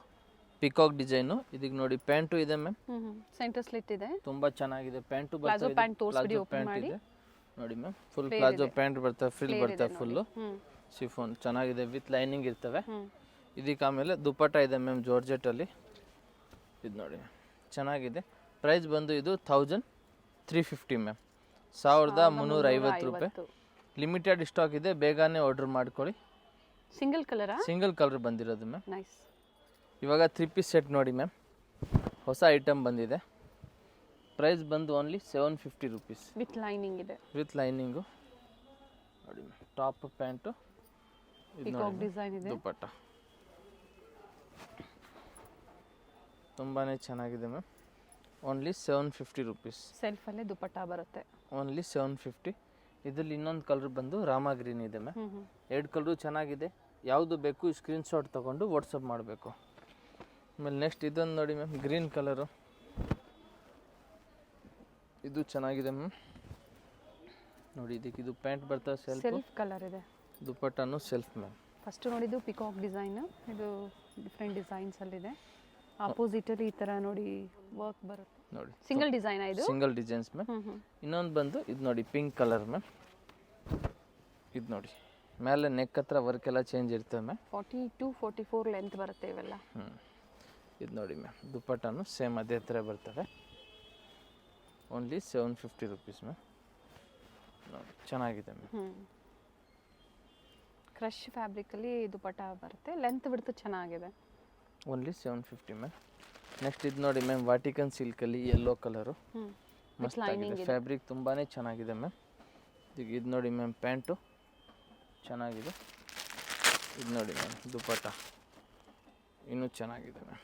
ಪಿಕಾಕ್ ಡಿಸೈನು. ಇದಕ್ಕೆ ನೋಡಿ ಪ್ಯಾಂಟು ಇದೆ ಮ್ಯಾಮ್. ಹ್ಞೂ ಹ್ಞೂ. ಸೆಂಟರ್ ಸ್ಲಿಟ್ ಇದೆ. ತುಂಬ ಚೆನ್ನಾಗಿದೆ. ಪ್ಯಾಂಟು ಪ್ಲಾಜೋ ಬರ್ತವೆ. ಪ್ಯಾಂಟ್ ತೋರಿಸ್ಬಿಡಿ, ಓಪನ್ ಪ್ಯಾಂಟ್ ಮಾಡಿ. ಇದೆ ನೋಡಿ ಮ್ಯಾಮ್, ಫುಲ್ ಪ್ಲಾಜೋ ಪ್ಯಾಂಟ್ ಬರ್ತವೆ, ಫ್ರಿಲ್ ಬರ್ತವೆ ಫುಲ್ಲು. ಹ್ಞೂ. ಶಿಫೋನ್ ಚೆನ್ನಾಗಿದೆ, ವಿತ್ ಲೈನಿಂಗ್ ಇರ್ತವೆ. ಹ್ಞೂ. ಇದಕ್ಕೆ ಆಮೇಲೆ ದುಪ್ಪಟ್ಟ ಇದೆ ಮ್ಯಾಮ್, ಜಾರ್ಜೆಟಲ್ಲಿ. ಇದು ನೋಡಿ ಚೆನ್ನಾಗಿದೆ. ಪ್ರೈಸ್ ಬಂದು ಇದು 1350 ಮ್ಯಾಮ್, 1350 ರೂಪಾಯಿ. ಲಿಮಿಟೆಡ್ ಸ್ಟಾಕ್ ಇದೆ, ಬೇಗನೆ ಆರ್ಡರ್ ಮಾಡ್ಕೊಳ್ಳಿ. ಸಿಂಗಲ್ ಕಲರಾ? ಸಿಂಗಲ್ ಕಲರ್ ಬಂದಿರೋದು ಮ್ಯಾಮ್. ನೈಸ್. ಇವಾಗ 3 ಪೀಸ್ ಸೆಟ್ ನೋಡಿ ಮ್ಯಾಮ್, ಹೊಸ ಐಟಮ್ ಬಂದಿದೆ. ಪ್ರೈಸ್ ಬಂದು ಓನ್ಲಿ 750 ರುಪೀಸ್. ವಿತ್ ಲೈನಿಂಗ್ ಇದೆ. ವಿತ್ ಲೈನಿಂಗು ನೋಡಿ ma'am. Top pant, peacock design ಇದೆ. ದುಪ್ಪಟ್ಟ ತುಂಬಾ ಚೆನ್ನಾಗಿದೆ ಮ್ಯಾಮ್. Only 750 rupees. ಸೆಲ್ಫಲ್ಲೇ ದುಪ್ಪಟ್ಟ ಬರುತ್ತೆ. ಓನ್ಲಿ 750. ಇದರಲ್ಲಿ ಇನ್ನೊಂದು ಕಲರ್ ಬಂದು ರಾಮ ಗ್ರೀನ್ ಇದೆ ಮ್ಯಾಮ್. ಹ್ಞೂ ಹ್ಞೂ. 2 ಕಲರು ಚೆನ್ನಾಗಿದೆ. ಯಾವುದು ಬೇಕು ಸ್ಕ್ರೀನ್ಶಾಟ್ ತೊಗೊಂಡು ವಾಟ್ಸಪ್ ಮಾಡಬೇಕು. ಆಮೇಲೆ ನೆಕ್ಸ್ಟ್ ಇದೊಂದು ನೋಡಿ ಮ್ಯಾಮ್, ಗ್ರೀನ್ ಕಲರು. ಇದು ಚೆನ್ನಾಗಿದೆ ಮ್ಯಾಮ್. ನೋಡಿ ಇದಕ್ಕೆ ಇದು ಪ್ಯಾಂಟ್ ಬರ್ತದೆ, ಸೆಲ್ಫ್ ಕಲರ್ ಇದೆ. ದುಪ್ಪಟ್ಟನು ಸೆಲ್ಫ್ ಮ್ಯಾಮ್. ಫಸ್ಟ್ ನೋಡಿದ್ದು ಪಿಕಾಕ್ ಡಿಸೈನ್, ಇದು ಡಿಫ್ರೆಂಟ್ ಡಿಸೈನ್ಸಲ್ಲಿದೆ. ಆಪೋಸಿಟಲ್ಲಿ ಈ ಥರ ನೋಡಿ ವರ್ಕ್ ಬರುತ್ತೆ. ನೋಡಿ ಸಿಂಗಲ್ ಡಿಸೈನ್ ಇದು. Single designs ma'am. ಹ್ಞೂ ಹ್ಞೂ. ಇನ್ನೊಂದು ಬಂದು ಇದು ನೋಡಿ ಪಿಂಕ್ ಕಲರ್ ಮ್ಯಾಮ್. ಇದು ನೋಡಿ ಮೇಲೆ ನೆಕ್ ಹತ್ರ ವರ್ಕ್ ಎಲ್ಲ ಚೇಂಜ್ ಇರ್ತವೆ ಮ್ಯಾಮ್. 42-44 ಲೆಂತ್ ಬರುತ್ತೆ ಇವೆಲ್ಲ. ಇದು ನೋಡಿ ಮ್ಯಾಮ್, ದುಪ್ಪಟ್ಟನು ಸೇಮ್ ಅದೇ ಥರ ಬರ್ತವೆ. Only 750 rupees ma'am. ನೋಡಿ ಚೆನ್ನಾಗಿದೆ ಮ್ಯಾಮ್. ಹ್ಞೂ. ಕ್ರಶ್ ಫ್ಯಾಬ್ರಿಕಲ್ಲಿ ದುಪ್ಪಟ್ಟ ಬರುತ್ತೆ, ಲೆಂತ್ ಬಿಡ್ತು ಚೆನ್ನಾಗಿದೆ. Only 750 ma'am. ನೆಕ್ಸ್ಟ್ ಇದು ನೋಡಿ ಮ್ಯಾಮ್, ವಾಟಿಕನ್ ಸಿಲ್ಕಲ್ಲಿ ಯೆಲ್ಲೋ ಕಲರು. ಮಸ್ತ್ ಆಗಿದೆ. ಫ್ಯಾಬ್ರಿಕ್ ತುಂಬಾ ಚೆನ್ನಾಗಿದೆ ಮ್ಯಾಮ್. ಈಗ ಇದು ನೋಡಿ ಮ್ಯಾಮ್, ಪ್ಯಾಂಟು ಚೆನ್ನಾಗಿದೆ. ಇದು ನೋಡಿ ಮ್ಯಾಮ್, ದುಪ್ಪಟ್ಟ ಇನ್ನೂ ಚೆನ್ನಾಗಿದೆ ಮ್ಯಾಮ್.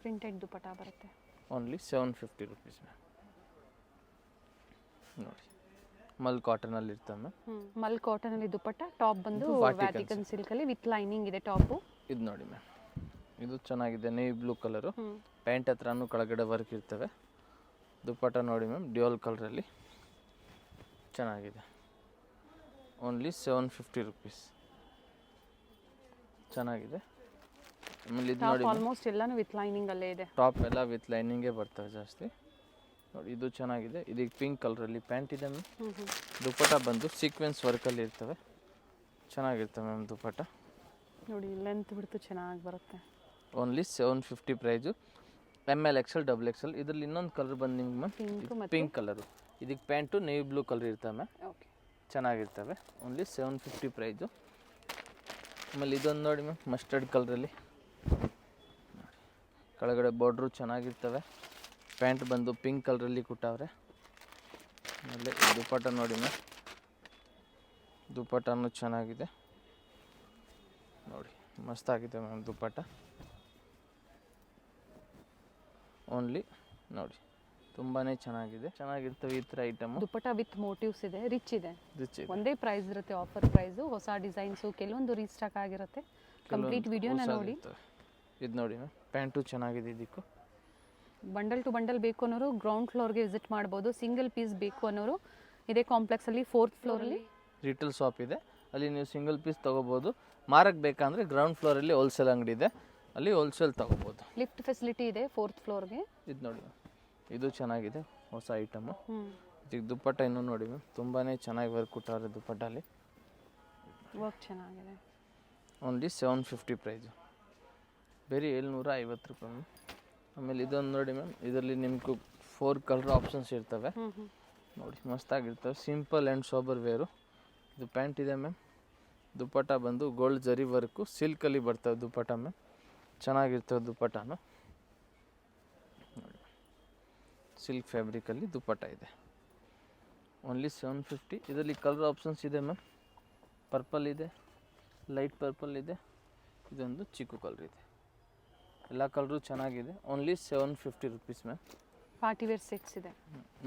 ಪ್ರಿಂಟೆಡ್ ದುಪ್ಪಟ್ಟ ಬರುತ್ತೆ. Only 750 rupees ma'am. ನೋಡಿ ಮಲ್ ಕಾಟನಲ್ಲಿ ಇರ್ತವೆ ಮ್ಯಾಮ್. ಮಲ್ ಕಾಟನಲ್ಲಿ ದುಪ್ಪಟ್ಟ, ಟಾಪ್ ಬಂದು Vatican ವ್ಯಾಟಿಕನ್ ಸಿಲ್ಕಲ್ಲಿ ವಿತ್ ಲೈನಿಂಗ್ ಇದೆ ಟಾಪು. ಇದು ನೋಡಿ ಮ್ಯಾಮ್, ಇದು ಚೆನ್ನಾಗಿದೆ, ನೇವಿ ಬ್ಲೂ ಕಲರು. ಪ್ಯಾಂಟ್ ಹತ್ರನೂ ಕೆಳಗಡೆ ವರ್ಕ್ ಇರ್ತವೆ. ದುಪ್ಪಟ್ಟ ನೋಡಿ ಮ್ಯಾಮ್, ಡ್ಯುಯಲ್ ಕಲರಲ್ಲಿ ಚೆನ್ನಾಗಿದೆ. Only 750 rupees. ಚೆನ್ನಾಗಿದೆ. ಆಮೇಲೆ ಇದು ನೋಡಿ ಆಲ್ಮೋಸ್ಟ್ ಎಲ್ಲಾನು ವಿತ್ ಲೈನಿಂಗ್ ಅಲ್ಲೇ ಇದೆ. ಟಾಪ್ ಎಲ್ಲ ವಿತ್ ಲೈನಿಂಗೇ ಬರ್ತವೆ ಜಾಸ್ತಿ. ನೋಡಿ ಇದು ಚೆನ್ನಾಗಿದೆ. ಇದಕ್ಕೆ ಪಿಂಕ್ ಕಲರಲ್ಲಿ ಪ್ಯಾಂಟ್ ಇದೆ ಮ್ಯಾಮ್. ದುಪ್ಪಟ್ಟ ಬಂದು ಸೀಕ್ವೆನ್ಸ್ ವರ್ಕಲ್ಲಿ ಇರ್ತವೆ, ಚೆನ್ನಾಗಿರ್ತವೆ ಮ್ಯಾಮ್ ದುಪ್ಪಟ್ಟ. ನೋಡಿ ಲೆಂತ್ ಬಿಡ್ತು ಚೆನ್ನಾಗಿ ಬರುತ್ತೆ. Only 750 price. ML XL XXL. ಇದರಲ್ಲಿ ಇನ್ನೊಂದು ಕಲರ್ ಬಂದು ನಿಮ್ಗೆ ಮ್ಯಾಮ್ ಪಿಂಕ್ ಕಲರು. ಇದಕ್ಕೆ ಪ್ಯಾಂಟು ನೇವಿ ಬ್ಲೂ ಕಲರ್ ಇರ್ತವೆ ಮ್ಯಾಮ್. ಓಕೆ, ಚೆನ್ನಾಗಿರ್ತವೆ. Only 750 price. ಆಮೇಲೆ ಇದೊಂದು ನೋಡಿ ಮ್ಯಾಮ್ ಮಸ್ಟರ್ಡ್ ಕಲರಲ್ಲಿ ಕೆಳಗಡೆ ಬಾರ್ಡ್ರು ಚೆನ್ನಾಗಿರ್ತವೆ. ಪ್ಯಾಂಟ್ ಬಂದು ಪಿಂಕ್ ಕಲರಲ್ಲಿ ಕೊಟ್ಟವ್ರೆ. ಆಮೇಲೆ ದುಪ್ಪಟ್ಟ ನೋಡಿ ಮ್ಯಾಮ್, ದುಪ್ಪಟ್ಟನೂ ಚೆನ್ನಾಗಿದೆ ನೋಡಿ, ಮಸ್ತಾಗಿದೆ ಮ್ಯಾಮ್ ದುಪ್ಪಟ್ಟ. ಓನ್ಲಿ ನೋಡಿ ತುಂಬಾ ಚೆನ್ನಾಗಿರ್ತವೆ ಈ ಥರ ಐಟಮು. ದುಪ್ಪಟ್ಟ ವಿತ್ ಮೋಟಿವ್ಸ್ ಇದೆ, ರಿಚ್ ಇದೆ. ರಿಚ್ ಇದೆ. ಒಂದೇ ಪ್ರೈಸ್ ಇರುತ್ತೆ, ಆಫರ್ ಪ್ರೈಸು. ಹೊಸ ಡಿಸೈನ್ಸು ಕೆಲವೊಂದು ರೀಸ್ಟಾಕ್ ಆಗಿರುತ್ತೆ. ಕಂಪ್ಲೀಟ್ ವಿಡಿಯೋನ ನೋಡಿ. ಇದು ನೋಡಿ ಮ್ಯಾಮ್ ಪ್ಯಾಂಟು ಚೆನ್ನಾಗಿದೆ. ಇದಕ್ಕೂ ಬಂಡಲ್ ಟು ಬಂಡಲ್ ಬೇಕು ಅನ್ನೋರು ಗ್ರೌಂಡ್ ಫ್ಲೋರ್ಗೆ ವಿಸಿಟ್ ಮಾಡ್ಬೋದು. ಸಿಂಗಲ್ ಪೀಸ್ ಬೇಕು ಅನ್ನೋರು ಇದೇ ಕಾಂಪ್ಲೆಕ್ಸಲ್ಲಿ 4th ಫ್ಲೋರಲ್ಲಿ ರಿಟೇಲ್ ಶಾಪ್ ಇದೆ, ಅಲ್ಲಿ ನೀವು ಸಿಂಗಲ್ ಪೀಸ್ ತೊಗೋಬೋದು. ಮಾರಕ್ಕೆ ಬೇಕಂದರೆ ಗ್ರೌಂಡ್ ಫ್ಲೋರಲ್ಲಿ ಹೋಲ್ಸೇಲ್ ಅಂಗಡಿ ಇದೆ, ಅಲ್ಲಿ ಹೋಲ್ಸೇಲ್ ತೊಗೋಬೋದು. ಲಿಫ್ಟ್ ಫೆಸಿಲಿಟಿ ಇದೆ 4th ಫ್ಲೋರ್ಗೆ. ಇದು ನೋಡಿ ಮ್ಯಾಮ್, ಇದು ಚೆನ್ನಾಗಿದೆ ಹೊಸ ಐಟಮು. ಇದಕ್ಕೆ ದುಪ್ಪಟ್ಟ ಇನ್ನೂ ನೋಡಿ ಮ್ಯಾಮ್ ತುಂಬಾ ಚೆನ್ನಾಗಿ ವರ್ಕ್ ಕೊಟ್ಟವ್ರೆ ದುಪ್ಪಟ್ಟಲ್ಲಿ. ವರ್ಕ್ ಚೆನ್ನಾಗಿದೆ. ಓನ್ಲಿ 750 ಪ್ರೈಸು, ಬರೀ 750 ರೂಪಾಯಿ ಮ್ಯಾಮ್. ಆಮೇಲೆ ಇದೊಂದು ನೋಡಿ ಮ್ಯಾಮ್, ಇದರಲ್ಲಿ ನಿಮ್ಗೆ 4 ಕಲರ್ ಆಪ್ಷನ್ಸ್ ಇರ್ತವೆ ನೋಡಿ, ಮಸ್ತಾಗಿರ್ತವೆ. Simple and sober wear. ಇದು ಪ್ಯಾಂಟ್ ಇದೆ ಮ್ಯಾಮ್. ದುಪ್ಪಟ್ಟ ಬಂದು ಗೋಲ್ಡ್ ಜರಿ ವರ್ಕು ಸಿಲ್ಕಲ್ಲಿ ಬರ್ತವೆ ದುಪ್ಪಟ್ಟ ಮ್ಯಾಮ್, ಚೆನ್ನಾಗಿರ್ತವೆ ದುಪ್ಪಟ್ಟನು ನೋಡಿ. ಸಿಲ್ಕ್ ಫ್ಯಾಬ್ರಿಕಲ್ಲಿ ದುಪ್ಪಟ್ಟ ಇದೆ. ಓನ್ಲಿ 750. ಇದರಲ್ಲಿ ಕಲರ್ ಆಪ್ಷನ್ಸ್ ಇದೆ ಮ್ಯಾಮ್. ಪರ್ಪಲ್ ಇದೆ, ಲೈಟ್ ಪರ್ಪಲ್ ಇದೆ, ಇದೊಂದು ಚಿಕ್ಕು ಕಲರ್ ಇದೆ. ಎಲ್ಲ ಕಲರು ಚೆನ್ನಾಗಿದೆ. Only 750 rupees ma'am. Party wear sets ಇದೆ.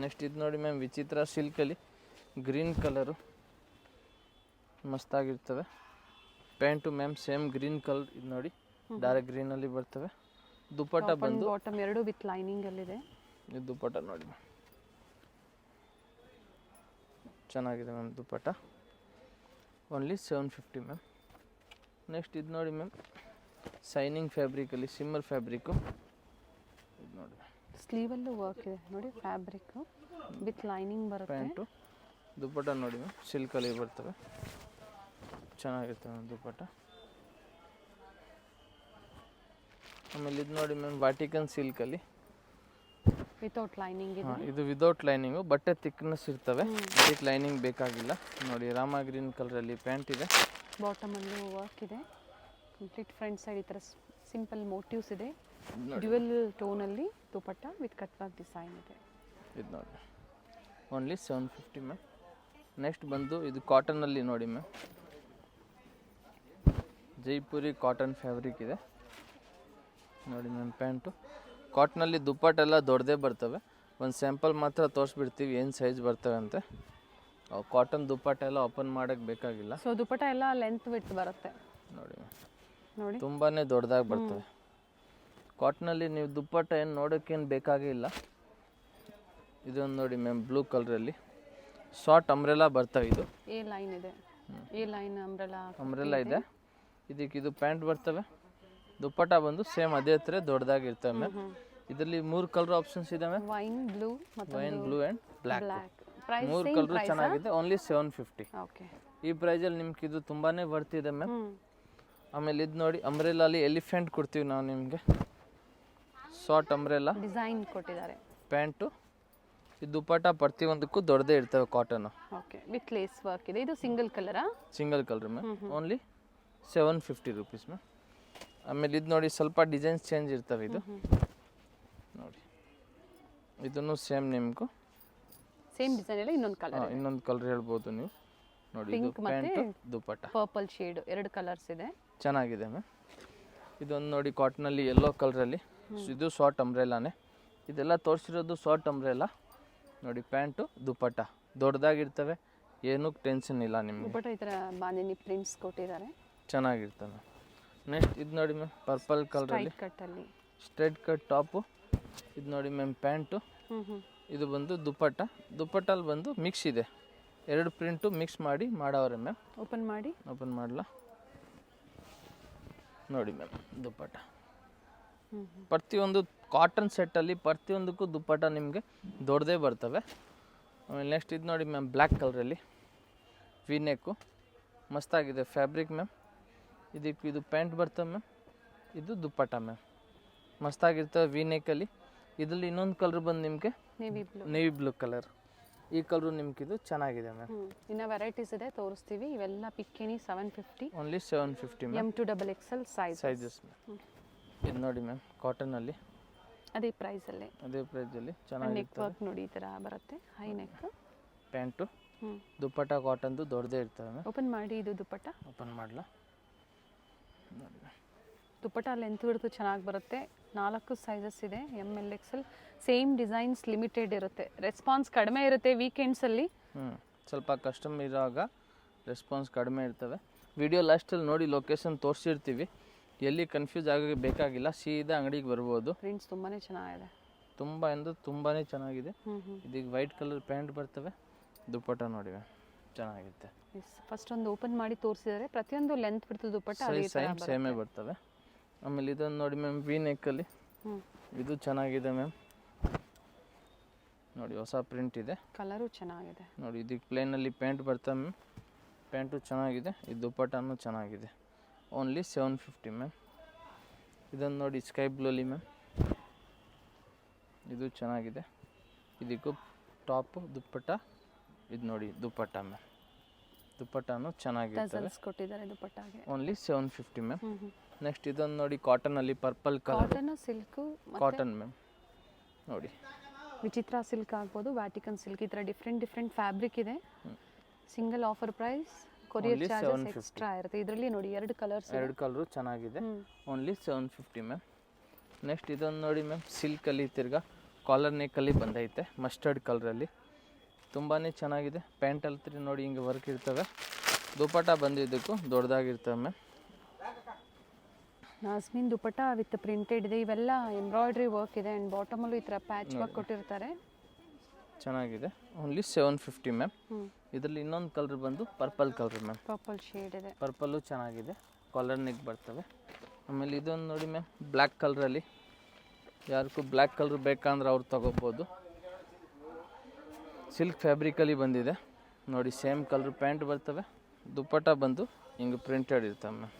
ನೆಕ್ಸ್ಟ್ ಇದು ನೋಡಿ ಮ್ಯಾಮ್, ವಿಚಿತ್ರ ಸಿಲ್ಕಲ್ಲಿ ಗ್ರೀನ್ ಕಲರು ಮಸ್ತಾಗಿರ್ತವೆ. Pant ma'am same green colour. ಇದು ನೋಡಿ ಡಾರ್ಕ್ ಗ್ರೀನಲ್ಲಿ ಬರ್ತವೆ. ದುಪ್ಪಟ್ಟ ಬಂದು ಬಾಟಮ್ ಎರಡು ವಿತ್ ಲೈನಿಂಗ್ ಅಲ್ಲಿದೆ. ಇದು ದುಪ್ಪಟ್ಟ ನೋಡಿ ಮ್ಯಾಮ್, ಚೆನ್ನಾಗಿದೆ ma'am dupatta. Only 750 ma'am. Next ಇದು ನೋಡಿ ಮ್ಯಾಮ್, ಶೈನಿಂಗ್ ಫ್ಯಾಬ್ರಿಕಲ್ಲಿ ಸಿಮ್ಮರ್ ಫ್ಯಾಬ್ರಿಕ್ಕು. ಇದು ನೋಡಿ ಸ್ಲೀವಲ್ಲೂ ವರ್ಕ್ ಇದೆ ನೋಡಿ, ಫ್ಯಾಬ್ರಿಕ್ಕು ವಿತ್ ಲೈನಿಂಗ್ ಬರುತ್ತೆ. ಪ್ಯಾಂಟು ದುಪ್ಪಟ್ಟ ನೋಡಿ ಮ್ಯಾಮ್, ಸಿಲ್ಕಲ್ಲಿ ಬರ್ತವೆ, ಚೆನ್ನಾಗಿರ್ತವೆ ಮ್ಯಾಮ್ ದುಪ್ಪಟ್ಟ. ಆಮೇಲೆ ಇದು ನೋಡಿ ಮ್ಯಾಮ್, ವಾಟಿಕನ್ ಸಿಲ್ಕಲ್ಲಿ ವಿತೌಟ್ ಲೈನಿಂಗ್ ಇದೆ. ಇದು ವಿದೌಟ್ ಲೈನಿಂಗು, ಬಟ್ಟೆ ಥಿಕ್ನೆಸ್ ಇರ್ತವೆ, ಅದಕ್ಕೆ ಲೈನಿಂಗ್ ಬೇಕಾಗಿಲ್ಲ ನೋಡಿ. ರಾಮ ಗ್ರೀನ್ ಕಲರಲ್ಲಿ ಪ್ಯಾಂಟ್ ಇದೆ. ಬಾಟಮಲ್ಲೂ ವರ್ಕ್ ಇದೆ. ಕಂಪ್ಲೀಟ್ ಫ್ರಂಟ್ ಸೈಡ್ ಈ ಥರ ಸಿಂಪಲ್ ಮೋಟಿವ್ಸ್ ಇದೆ. ಡ್ಯುಯಲ್ ಟೋನಲ್ಲಿ dupatta with cut work design ಇದೆ. ಇದು ನೋಡಿ ಓನ್ಲಿ 750 ಮ್ಯಾಮ್. ನೆಕ್ಸ್ಟ್ ಬಂದು ಇದು ಕಾಟನಲ್ಲಿ ನೋಡಿ ಮ್ಯಾಮ್, ಜೈಪುರಿ ಕಾಟನ್ ಫ್ಯಾಬ್ರಿಕ್ ಇದೆ ನೋಡಿ ಮ್ಯಾಮ್. ಪ್ಯಾಂಟು ಕಾಟನಲ್ಲಿ ದುಪ್ಪಟ್ಟೆಲ್ಲ ದೊಡ್ಡದೇ ಬರ್ತವೆ. ಒಂದು ಸ್ಯಾಂಪಲ್ ಮಾತ್ರ ತೋರಿಸ್ಬಿಡ್ತೀವಿ ಏನು ಸೈಜ್ ಬರ್ತವೆ ಅಂತ. ಕಾಟನ್ ದುಪ್ಪಟ್ಟ ಎಲ್ಲ ಓಪನ್ ಮಾಡೋಕ್ಕೆ ಬೇಕಾಗಿಲ್ಲ. ಸೊ ದುಪ್ಪಟ್ಟ ಎಲ್ಲ ಲೆಂತ್ ವಿಡ್ತ್ ಬರುತ್ತೆ ನೋಡಿ ನೋಡಿ, ತುಂಬಾ ದೊಡ್ಡದಾಗಿ ಬರ್ತವೆ. ಕಾಟನಲ್ಲಿ ನೀವು ದುಪ್ಪಟ್ಟ ಏನು ನೋಡೋಕ್ಕೇನು ಬೇಕಾಗೇ ಇಲ್ಲ. ಇದೊಂದು ನೋಡಿ ಮ್ಯಾಮ್, ಬ್ಲೂ ಕಲರಲ್ಲಿ ಶಾರ್ಟ್ ಅಂಬ್ರೆಲಾ ಬರ್ತವೆ. ಇದು ಎ ಲೈನ್ ಇದೆ, ಎ ಲೈನ್ ಅಂಬ್ರೆಲಾ ಇದೆ. ಇದಕ್ಕೆ ಇದು ಪ್ಯಾಂಟ್ ಬರ್ತವೆ. ದುಪ್ಪಟ್ಟ ಬಂದು ಸೇಮ್ ಅದೇ ಥರ ದೊಡ್ಡದಾಗಿರ್ತವೆ ಮ್ಯಾಮ್. ಇದರಲ್ಲಿ 3 ಕಲರ್ ಆಪ್ಷನ್ಸ್ ಇದೆ ma'am. Wine blue and black. Price 3 colour ಚೆನ್ನಾಗಿದೆ. ಓನ್ಲಿ 750. ಓಕೆ, ಈ ಪ್ರೈಸಲ್ಲಿ ನಿಮ್ಗೆ ಇದು ತುಂಬಾ ಬರ್ತಿದೆ ಮ್ಯಾಮ್. ಆಮೇಲೆ ಇದು ನೋಡಿ, ಅಂಬ್ರೆಲಾಲಿ ಎಲಿಫೆಂಟ್ ಕೊಡ್ತೀವಿ ನಾವು ನಿಮಗೆ. ಶಾರ್ಟ್ ಅಂಬ್ರೆಲಾ ಡಿಸೈನ್ ಕೊಟ್ಟಿದ್ದಾರೆ. ಪ್ಯಾಂಟು, ಈ ದುಪ್ಪಟ್ಟ ಪ್ರತಿಯೊಂದಕ್ಕೂ ದೊಡ್ಡದೇ ಇರ್ತವೆ cotton. Okay, with lace work ಇದೆ. ಇದು ಸಿಂಗಲ್ ಕಲರಾ? Single colour ma'am. Only 750 rupees ma'am. ಆಮೇಲೆ ಇದು ನೋಡಿ, ಸ್ವಲ್ಪ ಡಿಸೈನ್ಸ್ ಚೇಂಜ್ ಇರ್ತವೆ. ಇದು ನೋಡಿ, ಇದನ್ನು ಸೇಮ್ ನಿಮಗೂ ಸೇಮ್ ಡಿಸೈನ್ ಅಲ್ಲಿ ಇನ್ನೊಂದು ಕಲರ್ ಹೇಳ್ಬೋದು ನೀವು ನೋಡಿ. ಇದು ಪಿಂಕ್ ಮತ್ತೆ ಪ್ಯಾಂಟು, ದುಪ್ಪಟ್ಟ ಪರ್ಪಲ್ ಶೇಡ್, 2 ಕಲರ್ಸ್ ಇದೆ. ಚೆನ್ನಾಗಿದೆ ಮ್ಯಾಮ್. ಇದೊಂದು ನೋಡಿ ಕಾಟನಲ್ಲಿ ಯೆಲ್ಲೋ ಕಲರಲ್ಲಿ. ಇದು ಶಾರ್ಟ್ ಅಂಬ್ರೆಲಾನೇ. ಇದೆಲ್ಲ ತೋರಿಸಿರೋದು ಶಾರ್ಟ್ ಅಂಬ್ರೆಲಾ ನೋಡಿ. ಪ್ಯಾಂಟು ದುಪ್ಪಟ್ಟ ದೊಡ್ಡದಾಗಿರ್ತವೆ, ಏನೂ ಟೆನ್ಷನ್ ಇಲ್ಲ ನಿಮಗೆ. ದುಪ್ಪಟ್ಟ ಈ ಥರ ಬಾಂದಿನಿ ಪ್ರಿಂಟ್ಸ್ ಕೊಟ್ಟಿದ್ದಾರೆ, ಚೆನ್ನಾಗಿರ್ತವೆ. ನೆಕ್ಸ್ಟ್ ಇದು ನೋಡಿ ಮ್ಯಾಮ್, ಪರ್ಪಲ್ ಕಲರಲ್ಲಿ ಕಟ್ಟಲ್ಲಿ ಸ್ಟ್ರೈಟ್ ಕಟ್ ಟಾಪು. ಇದು ನೋಡಿ ಮ್ಯಾಮ್, ಪ್ಯಾಂಟು. ಇದು ಬಂದು ದುಪ್ಪಟ್ಟ. ದುಪ್ಪಟ್ಟಲ್ಲಿ ಬಂದು ಮಿಕ್ಸ್ ಇದೆ, 2 ಪ್ರಿಂಟು ಮಿಕ್ಸ್ ಮಾಡಿ ಮಾಡವ್ರೆ ಮ್ಯಾಮ್. ಓಪನ್ ಮಾಡಲ ನೋಡಿ ಮ್ಯಾಮ್ ದುಪ್ಪಟ್ಟ. ಪ್ರತಿಯೊಂದು ಕಾಟನ್ ಸೆಟ್ಟಲ್ಲಿ ಪ್ರತಿಯೊಂದಕ್ಕೂ ದುಪ್ಪಟ್ಟ ನಿಮಗೆ ದೊಡ್ಡದೇ ಬರ್ತವೆ. ಆಮೇಲೆ ನೆಕ್ಸ್ಟ್ ಇದು ನೋಡಿ ಮ್ಯಾಮ್, ಬ್ಲ್ಯಾಕ್ ಕಲರಲ್ಲಿ ವಿ ನೆಕ್ಕು ಮಸ್ತಾಗಿದೆ ಫ್ಯಾಬ್ರಿಕ್ ಮ್ಯಾಮ್. ಇದಕ್ಕೆ ಇದು ಪ್ಯಾಂಟ್ ಬರ್ತವೆ ಮ್ಯಾಮ್, ಇದು ದುಪ್ಪಟ್ಟ ಮ್ಯಾಮ್. ಮಸ್ತಾಗಿರ್ತವೆ ವಿ ನೆಕ್ಕಲ್ಲಿ. ಇದರಲ್ಲಿ ಇನ್ನೊಂದು ಕಲರ್ ಬಂದು ನಿಮಗೆ ನೇವಿ ಬ್ಲೂ ಕಲರ್. ಈ ಕಲರು ನಿಮ್ಗೆ ಇದು ಚೆನ್ನಾಗಿದೆ ಮ್ಯಾಮ್. ಇನ್ನು ವೆರೈಟೀಸ್ ಇದೆ ತೋರಿಸ್ತೀವಿ. ಇವೆಲ್ಲ ಪಿಕ್ಕಿನಿ 750, only 750 ma'am. M2XXL sizes ma'am. ಇದು ನೋಡಿ ಮ್ಯಾಮ್, ಕಾಟನಲ್ಲಿ ಅದೇ ಪ್ರೈಸಲ್ಲಿ, ಅದೇ ಪ್ರೈಸಲ್ಲಿ ಚೆನ್ನಾಗಿ ನೆಕ್ ವರ್ಕ್ ನೋಡಿ ಈ ಥರ ಬರುತ್ತೆ, ಹೈ ನೆಕ್. ಪ್ಯಾಂಟು ದುಪ್ಪಟ್ಟ ಕಾಟನ್ದು ದೊಡ್ಡದೇ ಇರ್ತವೆ ಮ್ಯಾಮ್. ಓಪನ್ ಮಾಡಿ, ಇದು ದುಪ್ಪಟ್ಟ ಓಪನ್ ಮಾಡಲ. ನೋಡಿ ದುಪ್ಪಟ್ಟ ಲೆಂತ್ ಬಿಡ್ತು ಚೆನ್ನಾಗಿ ಬರುತ್ತೆ. 4 ಸೈಜಸ್ ಇದೆ, MLXL. ಸೇಮ್ ಡಿಸೈನ್ಸ್ ಲಿಮಿಟೆಡ್ ಇರುತ್ತೆ, ರೆಸ್ಪಾನ್ಸ್ ಕಡಿಮೆ ಇರುತ್ತೆ ವೀಕೆಂಡ್ಸಲ್ಲಿ. ಸ್ವಲ್ಪ ಕಸ್ಟಮರ್ ಇರೋವಾಗ ರೆಸ್ಪಾನ್ಸ್ ಕಡಿಮೆ ಇರ್ತವೆ. ವಿಡಿಯೋ ಲಾಸ್ಟಲ್ಲಿ ನೋಡಿ ಲೊಕೇಶನ್ ತೋರಿಸಿರ್ತೀವಿ, ಎಲ್ಲಿ ಕನ್ಫ್ಯೂಸ್ ಆಗೋಕ್ಕೆ ಬೇಕಾಗಿಲ್ಲ, ಸೀದಾ ಅಂಗಡಿಗೆ ಬರ್ಬೋದು. ಪ್ರಿಂಟ್ಸ್ ತುಂಬಾ ಚೆನ್ನಾಗಿದೆ, ತುಂಬ ಅಂದರೆ ತುಂಬಾ ಚೆನ್ನಾಗಿದೆ. ಇದೀಗ ವೈಟ್ ಕಲರ್ ಪ್ಯಾಂಟ್ ಬರ್ತವೆ, ದುಪ್ಪಟ್ಟ ನೋಡಿ ಚೆನ್ನಾಗಿರುತ್ತೆ. ಫಸ್ಟ್ ಒಂದು ಓಪನ್ ಮಾಡಿ ತೋರಿಸಿದರೆ ಪ್ರತಿಯೊಂದು ಲೆಂತ್ ಬಿಡ್ತು ದುಪ್ಪಟ್ಟ ಸೇಮೇ ಬರ್ತವೆ. ಆಮೇಲೆ ಇದೊಂದು ನೋಡಿ ಮ್ಯಾಮ್, ವಿ ನೆಕ್ಕಲ್ಲಿ ಇದು ಚೆನ್ನಾಗಿದೆ ಮ್ಯಾಮ್. ನೋಡಿ ಹೊಸ ಪ್ರಿಂಟ್ ಇದೆ, ಕಲರು ಚೆನ್ನಾಗಿದೆ ನೋಡಿ. ಇದಕ್ಕೆ ಪ್ಲೇನಲ್ಲಿ ಪ್ಯಾಂಟ್ ಬರ್ತವೆ ಮ್ಯಾಮ್, ಪ್ಯಾಂಟು ಚೆನ್ನಾಗಿದೆ. ಇದು ದುಪ್ಪಟ್ಟನೂ ಚೆನ್ನಾಗಿದೆ. Only 750 ma'am. ಇದನ್ನು ನೋಡಿ ಸ್ಕೈ ಬ್ಲೂಲಿ ಮ್ಯಾಮ್, ಇದು ಚೆನ್ನಾಗಿದೆ. ಇದಕ್ಕೂ ಟಾಪು ದುಪ್ಪಟ್ಟ, ಇದು ನೋಡಿ ದುಪ್ಪಟ್ಟ ಮ್ಯಾಮ್. ದುಪ್ಪಟ್ಟನೂ ಚೆನ್ನಾಗಿರ್ತವೆ, ಕೊಟ್ಟಿದ್ದಾರೆ ದುಪ್ಪಟ್ಟಾಗೆ. Only 750 ma'am. ನೆಕ್ಸ್ಟ್ ಇದೊಂದು ನೋಡಿ ಕಾಟನಲ್ಲಿ purple colour, cotton silk, cotton ma'am. ನೋಡಿ ವಿಚಿತ್ರ ಸಿಲ್ಕ್ ಆಗ್ಬೋದು, ವ್ಯಾಟಿಕನ್ ಸಿಲ್ಕ್, ಈ ಥರ ಡಿಫ್ರೆಂಟ್ ಫ್ಯಾಬ್ರಿಕ್ ಇದೆ. Single offer price, courier charges extra ಇರುತ್ತೆ. ಇದರಲ್ಲಿ ನೋಡಿ 2 ಕಲರ್ಸ್, 2 ಕಲರು ಚೆನ್ನಾಗಿದೆ. Only 750 ma'am. ನೆಕ್ಸ್ಟ್ ಇದೊಂದು ನೋಡಿ ಮ್ಯಾಮ್, ಸಿಲ್ಕಲ್ಲಿ ತಿರ್ಗಾ ಕಾಲರ್ ನೆಕ್ಕಲ್ಲಿ ಬಂದೈತೆ, ಮಸ್ಟರ್ಡ್ ಕಲರಲ್ಲಿ ತುಂಬಾ ಚೆನ್ನಾಗಿದೆ. ಪ್ಯಾಂಟಲ್ಲಿ ನೋಡಿ ಹಿಂಗೆ ವರ್ಕ್ ಇರ್ತವೆ. ದುಪ್ಪಟ್ಟ ಬಂದಿದ್ದಕ್ಕೂ ದೊಡ್ಡದಾಗಿರ್ತವೆ ಮ್ಯಾಮ್. ನಾಸ್ಮಿನ್ ದುಪ್ಪಟ್ಟ ವಿತ್ ಪ್ರಿಂಟೆಡ್ ಇದೆ. ಇವೆಲ್ಲ ಎಂಬ್ರಾಯ್ಡ್ರಿ ವರ್ಕ್ ಇದೆ ಆ್ಯಂಡ್ ಬಾಟಮಲ್ಲೂ ಈ ಥರ ಪ್ಯಾಚ್ ವರ್ಕ್ ಕೊಟ್ಟಿರ್ತಾರೆ, ಚೆನ್ನಾಗಿದೆ. Only 750 ma'am. ಇದರಲ್ಲಿ ಇನ್ನೊಂದು ಕಲರ್ ಬಂದು purple colour ma'am, purple shade ಇದೆ. ಪರ್ಪಲ್ಲು ಚೆನ್ನಾಗಿದೆ, ಕಾಲರ್ ನೆಕ್ ಬರ್ತವೆ. ಆಮೇಲೆ ಇದೊಂದು ನೋಡಿ ಮ್ಯಾಮ್, ಬ್ಲ್ಯಾಕ್ ಕಲರಲ್ಲಿ. ಯಾರಿಗೂ ಬ್ಲ್ಯಾಕ್ ಕಲರ್ ಬೇಕಂದ್ರೆ ಅವ್ರು ತೊಗೋಬೋದು. ಸಿಲ್ಕ್ ಫ್ಯಾಬ್ರಿಕಲ್ಲಿ ಬಂದಿದೆ ನೋಡಿ, ಸೇಮ್ ಕಲರ್ ಪ್ಯಾಂಟ್ ಬರ್ತವೆ. ದುಪ್ಪಟ್ಟ ಬಂದು ಹಿಂಗೆ ಪ್ರಿಂಟೆಡ್ ಇರ್ತವೆ ಮ್ಯಾಮ್.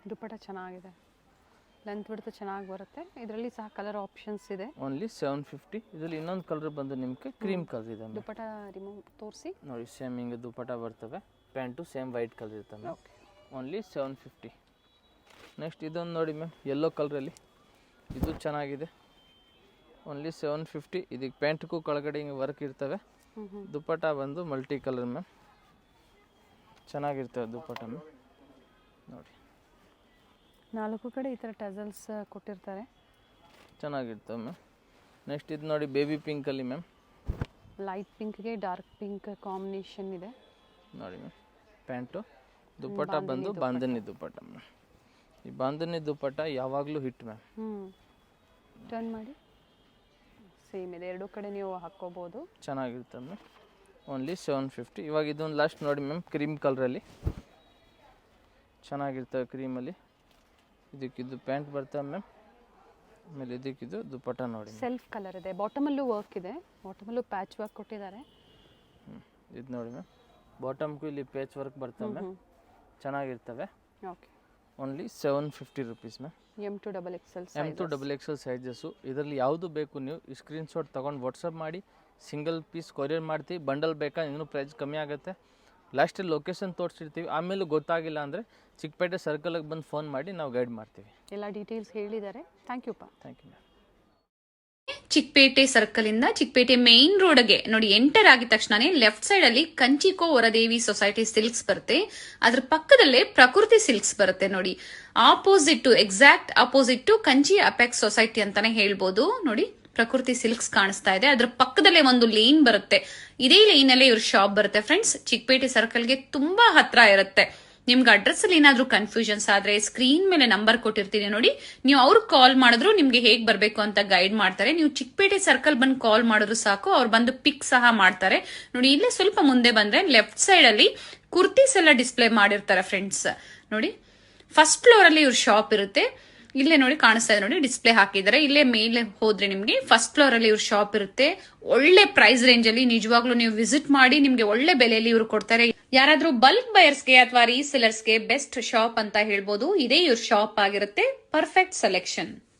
ದುಪ್ಪಟ್ಟ ಚೆನ್ನಾಗಿದೆ, ಲೆಂತ್ ಬಿಡ್ತು ಚೆನ್ನಾಗಿ ಬರುತ್ತೆ. ಇದರಲ್ಲಿ ಸಹ ಕಲರ್ ಆಪ್ಷನ್ಸ್ ಇದೆ. ಓನ್ಲಿ 750. ಇದರಲ್ಲಿ ಇನ್ನೊಂದು ಕಲರ್ ಬಂದು ನಿಮಗೆ ಕ್ರೀಮ್ ಕಲರ್ ಇದೆ. ದುಪ್ಪಟ್ಟ ರಿಮೂವ್ ತೋರಿಸಿ ನೋಡಿ, ಸೇಮ್ ಹಿಂಗೆ ದುಪ್ಪಟ್ಟ ಬರ್ತವೆ, ಪ್ಯಾಂಟು ಸೇಮ್ ವೈಟ್ ಕಲರ್ ಇರ್ತವೆ ಮ್ಯಾಮ್. ಓನ್ಲಿ 750. ನೆಕ್ಸ್ಟ್ ಇದೊಂದು ನೋಡಿ ಮ್ಯಾಮ್, ಯೆಲ್ಲೋ ಕಲರಲ್ಲಿ, ಇದು ಚೆನ್ನಾಗಿದೆ. ಓನ್ಲಿ 750. ಇದಕ್ಕೆ ಪ್ಯಾಂಟ್ಗೂ ಕೆಳಗಡೆ ಹಿಂಗೆ ವರ್ಕ್ ಇರ್ತವೆ. ದುಪ್ಪಟ್ಟ ಬಂದು ಮಲ್ಟಿ ಕಲರ್ ಮ್ಯಾಮ್, ಚೆನ್ನಾಗಿರ್ತವೆ ದುಪ್ಪಟ್ಟ ಮ್ಯಾಮ್. ನೋಡಿ 4 ಕಡೆ ಈ ಥರ ಟಜಲ್ಸ್ ಕೊಟ್ಟಿರ್ತಾರೆ, ಚೆನ್ನಾಗಿರ್ತವೆ ಮ್ಯಾಮ್. ನೆಕ್ಸ್ಟ್ ಇದು ನೋಡಿ ಬೇಬಿ ಪಿಂಕಲ್ಲಿ ಮ್ಯಾಮ್, ಲೈಟ್ ಪಿಂಕ್ಗೆ ಡಾರ್ಕ್ ಪಿಂಕ್ ಕಾಂಬಿನೇಷನ್ ಇದೆ ನೋಡಿ ಮ್ಯಾಮ್. ಪ್ಯಾಂಟು ದುಪ್ಪಟ್ಟ ಬಂದು ಬಾಂಧನಿ ದುಪ್ಪಟ್ಟ ಮ್ಯಾಮ್. ಈ ಬಾಂಧನಿ ದುಪ್ಪಟ್ಟ ಯಾವಾಗಲೂ ಹಿಟ್ ಮ್ಯಾಮ್. ಟರ್ನ್ ಮಾಡಿ, ಸೇಮ್ ಇದೆ, 2 ಕಡೆ ನೀವು ಹಾಕ್ಕೋಬೋದು, ಚೆನ್ನಾಗಿರ್ತವೆ ಮ್ಯಾಮ್. ಓನ್ಲಿ 750. ಇವಾಗ ಇದೊಂದು ಲಾಸ್ಟ್ ನೋಡಿ ಮ್ಯಾಮ್, ಕ್ರೀಮ್ ಕಲರಲ್ಲಿ ಚೆನ್ನಾಗಿರ್ತವೆ. ಕ್ರೀಮಲ್ಲಿ ಇದಕ್ಕಿದು ಪ್ಯಾಂಟ್ ಬರ್ತವೆ ಮ್ಯಾಮ್. ಆಮೇಲೆ ಇದಕ್ಕಿದು ದುಪ್ಪಟ್ಟ ನೋಡಿ, ಸೆಲ್ಫ್ ಕಲರ್ ಇದೆ, ಬಾಟಮಲ್ಲೂ ವರ್ಕ್ ಇದೆ, ಬಾಟಮಲ್ಲೂ ಪ್ಯಾಚ್ ವರ್ಕ್ ಕೊಟ್ಟಿದ್ದಾರೆ. ಇದು ನೋಡಿ ಮ್ಯಾಮ್, ಬಾಟಮ್ಗೂ ಇಲ್ಲಿ ಪ್ಯಾಚ್ ವರ್ಕ್ ಬರ್ತವೆ ಮ್ಯಾಮ್, ಚೆನ್ನಾಗಿರ್ತವೆ. Okay, only 750 rupees ma'am. M2XXL sizes. ಇದರಲ್ಲಿ ಯಾವುದು ಬೇಕು ನೀವು ಈ ಸ್ಕ್ರೀನ್ಶಾಟ್ ತೊಗೊಂಡು ವಾಟ್ಸಪ್ ಮಾಡಿ, ಸಿಂಗಲ್ ಪೀಸ್ ಕೊರಿಯರ್ ಮಾಡ್ತೀವಿ. ಬಂಡಲ್ ಬೇಕಾ ಇನ್ನೂ ಪ್ರೈಸ್ ಕಮ್ಮಿ ಆಗುತ್ತೆ. ಲಾಸ್ಟಲ್ಲಿ ಲೊಕೇಶನ್ ತೋರಿಸಿರ್ತೀವಿ, ಆಮೇಲೆ ಗೊತ್ತಾಗಿಲ್ಲ ಅಂದರೆ ಚಿಕ್ಕಪೇಟೆ ಸರ್ಕಲ್ಗೆ ಬಂದು ಫೋನ್ ಮಾಡಿ ನಾವು ಗೈಡ್ ಮಾಡ್ತೀವಿ. ಎಲ್ಲ ಡೀಟೇಲ್ಸ್ ಹೇಳಿದ್ದಾರೆ. Thank you ma'am. Ma'am. Chickpet circle ಇಂದ ಚಿಕ್ಕಪೇಟೆ ಮೇನ್ ರೋಡ್ಗೆ ನೋಡಿ ಎಂಟರ್ ಆಗಿದ ತಕ್ಷಣನೇ ಲೆಫ್ಟ್ ಸೈಡ್ ಅಲ್ಲಿ ಕಂಚಿಕೋ ವರದೇವಿ ಸೊಸೈಟಿ ಸಿಲ್ಕ್ಸ್ ಬರುತ್ತೆ. ಅದ್ರ ಪಕ್ಕದಲ್ಲೇ ಪ್ರಕೃತಿ ಸಿಲ್ಕ್ಸ್ ಬರುತ್ತೆ ನೋಡಿ. Exact opposite to Kanchi apex society ಅಂತಾನೆ ಹೇಳ್ಬೋದು. ನೋಡಿ ಪ್ರಕೃತಿ ಸಿಲ್ಕ್ಸ್ ಕಾಣಿಸ್ತಾ ಇದೆ, ಅದ್ರ ಪಕ್ಕದಲ್ಲೇ ಒಂದು ಲೇನ್ ಬರುತ್ತೆ. ಇದೇ ಲೈನ್ ಅಲ್ಲೇ ಇವ್ರ ಶಾಪ್ ಬರುತ್ತೆ ಫ್ರೆಂಡ್ಸ್. ಚಿಕ್ಕಪೇಟೆ ಸರ್ಕಲ್ಗೆ ತುಂಬಾ ಹತ್ರ ಇರುತ್ತೆ. ನಿಮ್ಗೆ ಅಡ್ರೆಸ್ ಅಲ್ಲಿ ಏನಾದ್ರೂ ಕನ್ಫ್ಯೂಷನ್ಸ್ ಆದ್ರೆ ಸ್ಕ್ರೀನ್ ಮೇಲೆ ನಂಬರ್ ಕೊಟ್ಟಿರ್ತೀನಿ ನೋಡಿ, ನೀವು ಅವ್ರಿಗೆ ಕಾಲ್ ಮಾಡಿದ್ರು ನಿಮ್ಗೆ ಹೇಗ್ ಬರ್ಬೇಕು ಅಂತ ಗೈಡ್ ಮಾಡ್ತಾರೆ. ನೀವು ಚಿಕ್ಕಪೇಟೆ ಸರ್ಕಲ್ ಬಂದು ಕಾಲ್ ಮಾಡಿದ್ರು ಸಾಕು, ಅವ್ರು ಬಂದು ಪಿಕ್ ಸಹ ಮಾಡ್ತಾರೆ. ನೋಡಿ ಇಲ್ಲೇ ಸ್ವಲ್ಪ ಮುಂದೆ ಬಂದ್ರೆ ಲೆಫ್ಟ್ ಸೈಡ್ ಅಲ್ಲಿ ಕುರ್ತೀಸ್ ಎಲ್ಲ ಡಿಸ್ಪ್ಲೇ ಮಾಡಿರ್ತಾರೆ ಫ್ರೆಂಡ್ಸ್. ನೋಡಿ ಫಸ್ಟ್ ಫ್ಲೋರ್ ಅಲ್ಲಿ ಇವ್ರ ಶಾಪ್ ಇರುತ್ತೆ. ಇಲ್ಲೇ ನೋಡಿ ಕಾಣಿಸ್ತಾ ಇದೆ ನೋಡಿ, ಡಿಸ್ಪ್ಲೇ ಹಾಕಿದ್ದಾರೆ. ಇಲ್ಲೇ ಮೇಲೆ ಹೋದ್ರೆ ನಿಮ್ಗೆ ಫಸ್ಟ್ ಫ್ಲೋರ್ ಅಲ್ಲಿ ಇವ್ರ ಶಾಪ್ ಇರುತ್ತೆ. ಒಳ್ಳೆ ಪ್ರೈಸ್ ರೇಂಜ್ ಅಲ್ಲಿ ನಿಜವಾಗ್ಲೂ ನೀವು ವಿಸಿಟ್ ಮಾಡಿ, ನಿಮ್ಗೆ ಒಳ್ಳೆ ಬೆಲೆಯಲ್ಲಿ ಇವ್ರು ಕೊಡ್ತಾರೆ. ಯಾರಾದ್ರೂ ಬಲ್ಕ್ ಬಯರ್ಸ್ಗೆ ಅಥವಾ ರೀಸೆಲರ್ಸ್ಗೆ ಬೆಸ್ಟ್ ಶಾಪ್ ಅಂತ ಹೇಳ್ಬೋದು. ಇದೇ ಇವ್ರ ಶಾಪ್ ಆಗಿರುತ್ತೆ. Perfect selection.